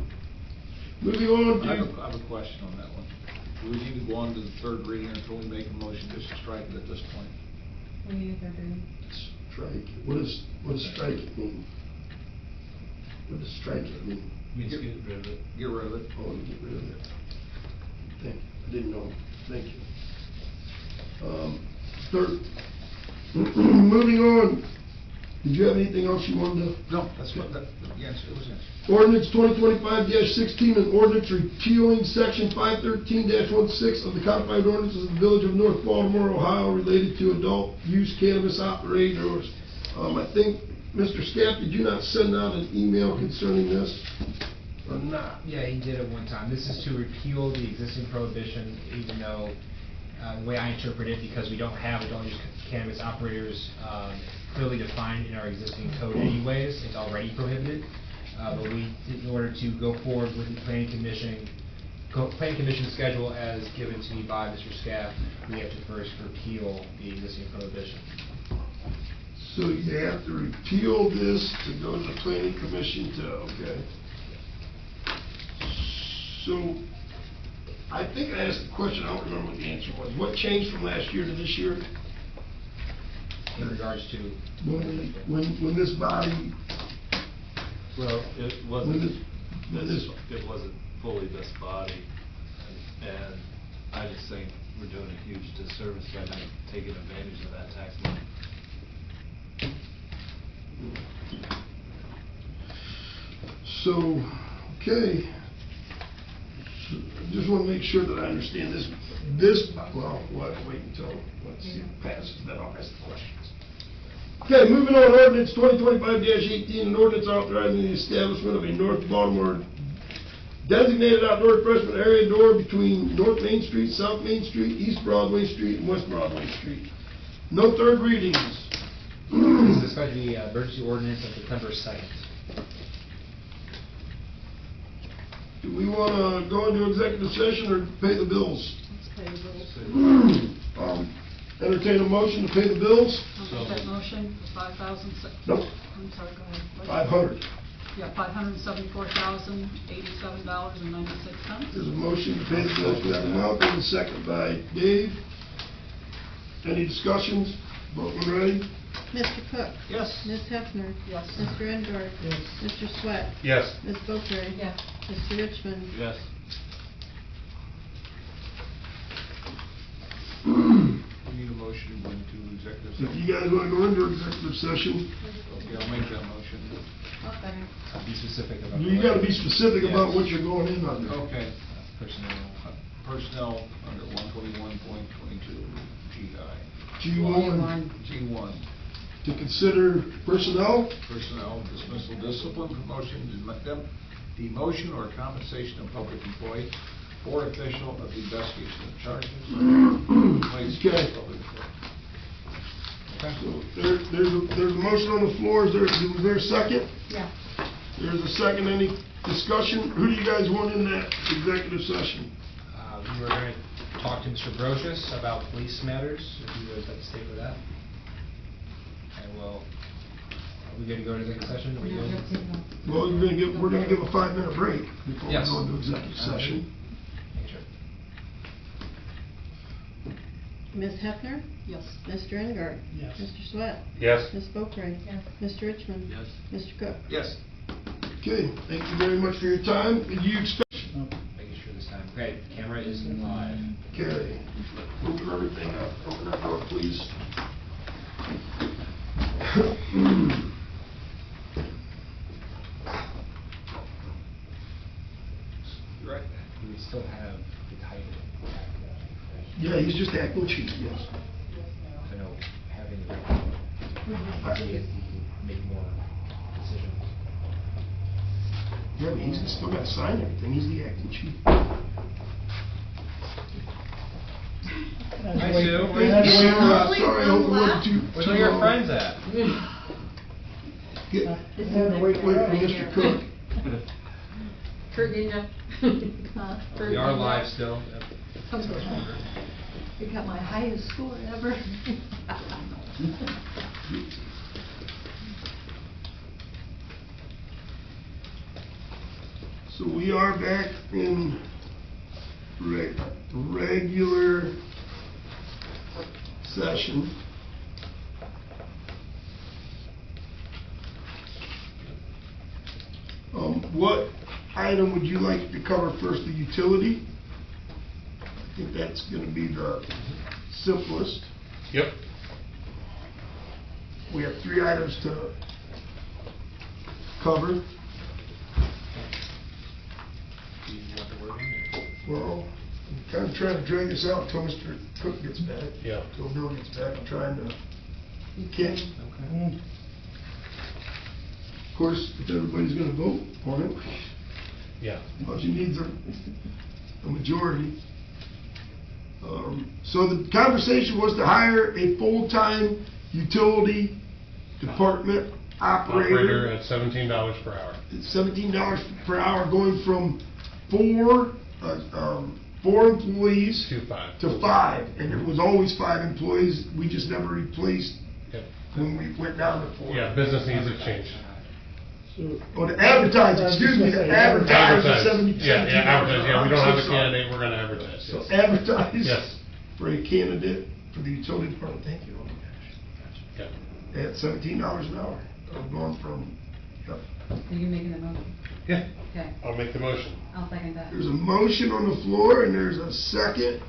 Speaker 1: Moving on
Speaker 8: I
Speaker 1: to...
Speaker 8: have a question on that one. Do we need to go on to the third reading until we make a motion just to strike it at this point?
Speaker 3: We need a third reading.
Speaker 1: Strike. What does strike it mean? What does strike it mean?
Speaker 12: Means get rid of it.
Speaker 8: Get rid of it.
Speaker 1: Oh, get rid of it. Thank you. I didn't know. Thank you. Third. Moving on. Did you have anything else you wanted to?
Speaker 8: No, that's what, that, yes, it was answered.
Speaker 1: Ordinance 2025-16, an ordinance repealing section 513-16 of the codified ordinances of the Village of North Baltimore, Ohio, related to adult use cannabis operators. I think, Mr. Scaff, did you not send out an email concerning this, or not?
Speaker 5: Yeah, he did it one time. This is to repeal the existing prohibition, even though, the way I interpret it, because we don't have adult use cannabis operators clearly defined in our existing code anyways, it's already prohibited. But we, in order to go forward with the planning commission schedule as given to me by Mr. Scaff, we have to first repeal the existing prohibition.
Speaker 1: So you have to repeal this to go to the planning commission to, okay. So, I think I asked the question, I don't remember what the answer was. What changed from last year to this year?
Speaker 5: In regards to?
Speaker 1: When this body,
Speaker 12: Well, it
Speaker 1: when this,
Speaker 12: it wasn't fully this body, and I just think we're doing a huge disservice by not taking advantage of that tax money.
Speaker 1: so, okay. So, I just want to make sure that I understand this, well, we'll have to wait until, let's see, it passes, then I'll ask the questions. Okay, moving on, ordinance 2025-18, an ordinance authorizing the establishment of a North Baltimore designated outdoor refreshment area door between North Main Street, South Main Street, East Broadway Street, and West Broadway Street. No third readings.
Speaker 5: This is going to be emergency ordinance of September 2nd.
Speaker 1: Do we want to go into executive session or pay the bills?
Speaker 4: Let's pay the bills.
Speaker 1: Entertain a motion to pay the bills?
Speaker 4: I'll make that motion for
Speaker 1: Nope.
Speaker 4: I'm sorry, go ahead. What?
Speaker 1: 500.
Speaker 4: Yeah, $574,087.96.
Speaker 1: There's a motion to pay the bills for that amount, and a second by Dave. Any discussions? Vote when ready.
Speaker 14: Mr. Cook?
Speaker 8: Yes.
Speaker 14: Ms. Hefner?
Speaker 4: Yes.
Speaker 14: Mr. Engard?
Speaker 16: Yes.
Speaker 14: Mr. Swett?
Speaker 11: Yes.
Speaker 14: Ms. Boeckrey?
Speaker 3: Yes.
Speaker 14: Mr. Richmond?
Speaker 12: Yes.
Speaker 8: We need a motion to go into executive
Speaker 1: If
Speaker 8: session.
Speaker 1: you guys want to go into executive session,
Speaker 8: Okay, I'll make that motion.
Speaker 5: Be specific about.
Speaker 1: you got to be specific about what you're going in under.
Speaker 8: Okay.
Speaker 5: Personnel.
Speaker 8: Personnel under 121.22 GI.
Speaker 1: G1,
Speaker 8: G1.
Speaker 1: to consider personnel.
Speaker 8: Personnel, dismissal, discipline, promotion, demotion, or compensation of public employee or official of the investigation of charges. Place
Speaker 1: Okay.
Speaker 8: public employee.
Speaker 1: So there's a motion on the floor. Is there a second?
Speaker 3: Yeah.
Speaker 1: There's a second. Any discussion? Who do you guys want in that executive session?
Speaker 5: We were going to talk to Mr. Brochus about police matters, if you guys like to stay with that. And we'll, are we going to go into executive session? Are we good?
Speaker 1: Well, we're gonna give a 5-minute break before we
Speaker 5: Yes.
Speaker 1: go into executive session.
Speaker 5: Make sure.
Speaker 14: Ms. Hefner?
Speaker 4: Yes.
Speaker 14: Mr. Engard?
Speaker 16: Yes.
Speaker 14: Mr. Swett?
Speaker 11: Yes.
Speaker 14: Ms. Boeckrey?
Speaker 3: Yes.
Speaker 14: Mr. Richmond?
Speaker 12: Yes.
Speaker 14: Mr. Cook?
Speaker 8: Yes.
Speaker 1: Okay, thank you very much for your time. Did you expect?
Speaker 5: Making sure this time. Okay, camera is live.
Speaker 1: Okay, open everything up. Open that door, please.
Speaker 8: Right.
Speaker 5: Do we still have the title?
Speaker 1: Yeah, he's just acting chief, yes.
Speaker 5: I know having the probably make more decisions.
Speaker 1: Yeah, but he's still got to sign everything. He's the acting chief.
Speaker 16: Had to
Speaker 5: Hi,
Speaker 16: wait-
Speaker 5: Sue.
Speaker 16: we had to wait for-
Speaker 1: Sorry, I hope it wasn't too.
Speaker 5: Where's
Speaker 1: too
Speaker 5: all your
Speaker 1: long.
Speaker 5: friends at?
Speaker 1: Get,
Speaker 3: This
Speaker 16: had to
Speaker 3: is
Speaker 16: wait
Speaker 3: the
Speaker 16: for
Speaker 1: wait
Speaker 3: correct
Speaker 1: for
Speaker 3: thing
Speaker 1: Mr.
Speaker 3: here.
Speaker 1: Cook.
Speaker 3: Virginia.
Speaker 5: We are live still.
Speaker 3: You got my highest score ever.
Speaker 1: So we are back in regular session. What item would you like to cover first, the utility? I think that's gonna be the simplest.
Speaker 11: Yep.
Speaker 1: we have 3 items to cover.
Speaker 5: Do you want the word in
Speaker 1: Well, I'm kind of trying to drag this out until Mr. Cook gets back.
Speaker 11: Yeah.
Speaker 1: Until Bill gets back, I'm trying to, you can't.
Speaker 5: Okay.
Speaker 1: Of course, if everybody's gonna vote on it,
Speaker 11: Yeah.
Speaker 1: all she needs a majority. So the conversation was to hire a full-time utility department
Speaker 11: Operator at $17 per hour.
Speaker 1: It's $17 per hour, going from 4 employees
Speaker 11: To 5.
Speaker 1: to 5, and it was always 5 employees. We just never replaced
Speaker 11: Yep.
Speaker 1: when we went down to 4.
Speaker 11: Yeah, business needs to change.
Speaker 1: Oh, the advertise, excuse me, the advertise is 70.
Speaker 11: Yeah, advertise, yeah, we don't have a
Speaker 1: I'm so sorry.
Speaker 11: candidate, we're gonna advertise,
Speaker 1: So
Speaker 11: yes.
Speaker 1: advertise
Speaker 11: Yes.
Speaker 1: for a candidate for the utility department, thank you. Oh my gosh.
Speaker 11: Yeah.
Speaker 1: At $17 an hour, I'm going from, yep.
Speaker 3: Are you making a motion?
Speaker 11: Yeah.
Speaker 3: Okay,
Speaker 11: I'll make the motion.
Speaker 3: I'll second that.
Speaker 1: There's a motion on the floor and there's a second.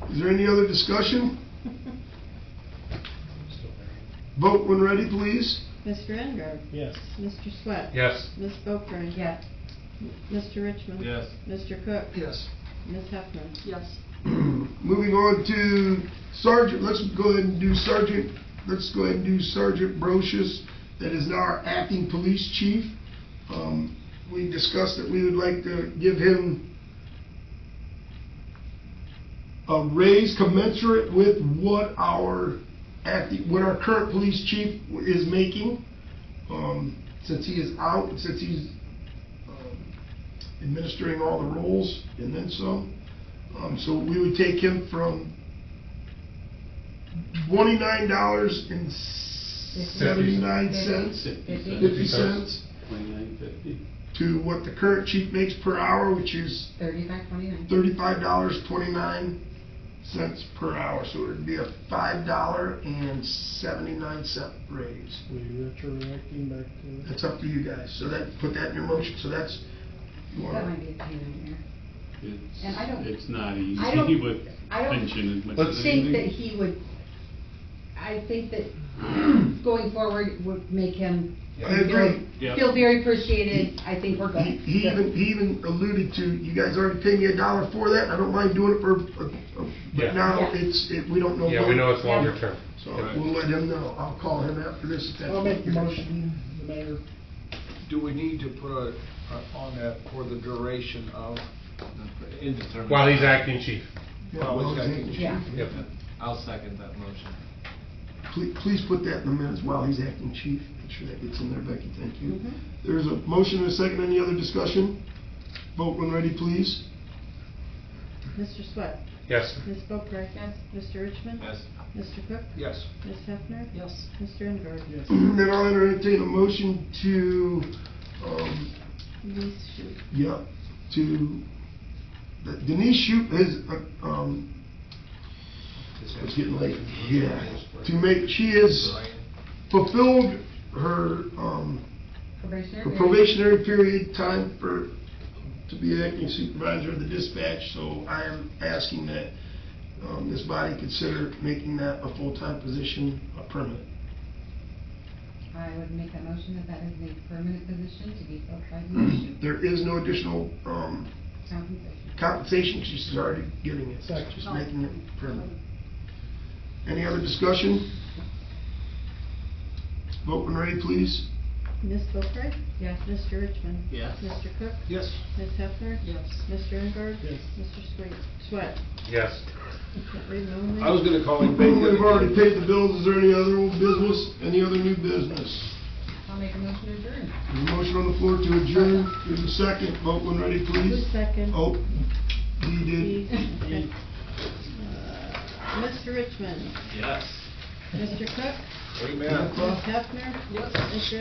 Speaker 1: Is there any other discussion? Vote when ready, please.
Speaker 14: Mr. Engard?
Speaker 16: Yes.
Speaker 14: Mr. Swett?
Speaker 11: Yes.
Speaker 14: Ms. Boeckrey?
Speaker 3: Yes.
Speaker 14: Mr. Richmond?
Speaker 12: Yes.
Speaker 14: Mr. Cook?
Speaker 1: Yes.
Speaker 14: Ms. Hefner?
Speaker 4: Yes.
Speaker 1: Moving on to Sergeant, let's go ahead and do Sergeant Brocious, that is now our acting police chief. We discussed that we would like to give him a raise commensurate with what our current police chief is making, since he is out, and since he's administering all the roles and then some. So we would take him from $29.79, 50 cents,
Speaker 7: 29.50.
Speaker 1: to what the current chief makes per hour, which is
Speaker 3: $35.29.
Speaker 1: $35.29 per hour. So it would be a $5.79 raise.
Speaker 16: We retroacting back to.
Speaker 1: That's up to you guys. So that, put that in your motion. So that's, you
Speaker 3: That
Speaker 1: want
Speaker 3: might be a pain in here. And I don't-
Speaker 7: It's not
Speaker 3: I
Speaker 7: easy
Speaker 3: don't-
Speaker 7: with
Speaker 3: I don't
Speaker 7: pension as much
Speaker 11: Let's
Speaker 7: as
Speaker 3: think that
Speaker 7: anything.
Speaker 3: he would, I think that going forward would make him
Speaker 1: I agree.
Speaker 3: feel very appreciated. I think we're good.
Speaker 1: He even alluded to, you guys already paid me $1 for that, I don't mind doing it for,
Speaker 11: Yeah.
Speaker 1: but now
Speaker 3: Yeah.
Speaker 1: we don't know.
Speaker 11: Yeah, we know it's longer term.
Speaker 1: So we'll let him know, I'll call him after this if that's.
Speaker 16: I'll make the motion, the mayor.
Speaker 8: Do we need to put on that for the duration of?
Speaker 12: Indeterminate.
Speaker 11: While he's acting chief.
Speaker 1: Yeah, well, he's
Speaker 3: Yeah.
Speaker 11: Yep.
Speaker 12: I'll second that motion.
Speaker 1: Please put that in the minutes while he's acting chief, make sure that gets in there, Becky, thank you.
Speaker 3: Mhm.
Speaker 1: There's a motion and a second, any other discussion? Vote when ready, please.
Speaker 14: Mr. Swett?
Speaker 11: Yes.
Speaker 14: Ms. Boeckrey?
Speaker 3: Yes.
Speaker 14: Mr. Richmond?
Speaker 12: Yes.
Speaker 14: Mr. Cook?
Speaker 8: Yes.
Speaker 14: Ms. Hefner?
Speaker 4: Yes.
Speaker 14: Mr. Engard?
Speaker 16: Yes.
Speaker 1: Then I'll entertain a motion to,
Speaker 14: Denise Shute?
Speaker 1: yeah, Denise Shute has, it's getting late, yeah, she has fulfilled her,
Speaker 3: Probationary.
Speaker 1: probationary period time to be acting supervisor of the dispatch, so I am asking that, this body consider making that a full-time position, permanent.
Speaker 3: I would make a motion that that is a permanent position to be filled by the issue.
Speaker 1: There is no additional,
Speaker 3: Compensation.
Speaker 1: compensation, she's already getting it,
Speaker 16: Second.
Speaker 1: just making it permanent. Any other discussion? Vote when ready, please.
Speaker 14: Ms. Boeckrey?
Speaker 3: Yes.
Speaker 14: Mr. Richmond?
Speaker 12: Yes.
Speaker 14: Mr. Cook?
Speaker 8: Yes.
Speaker 14: Ms. Hefner?
Speaker 4: Yes.
Speaker 14: Mr. Engard?
Speaker 16: Yes.
Speaker 14: Mr. Swett?
Speaker 11: Yes.
Speaker 14: I can't read my own
Speaker 8: I was
Speaker 14: name.
Speaker 8: gonna call him Bacon.
Speaker 1: We've already paid the bills, is there any other old business, any other new business?
Speaker 3: I'll make a motion to adjourn.
Speaker 1: There's a motion on the floor to adjourn, there's a second, vote when ready, please.
Speaker 14: Who's second?
Speaker 1: Oh, he did.
Speaker 14: Okay. Mr. Richmond?
Speaker 12: Yes.
Speaker 14: Mr. Cook?
Speaker 8: Amen.
Speaker 14: Ms. Hefner?
Speaker 4: Yes.
Speaker 14: Mr.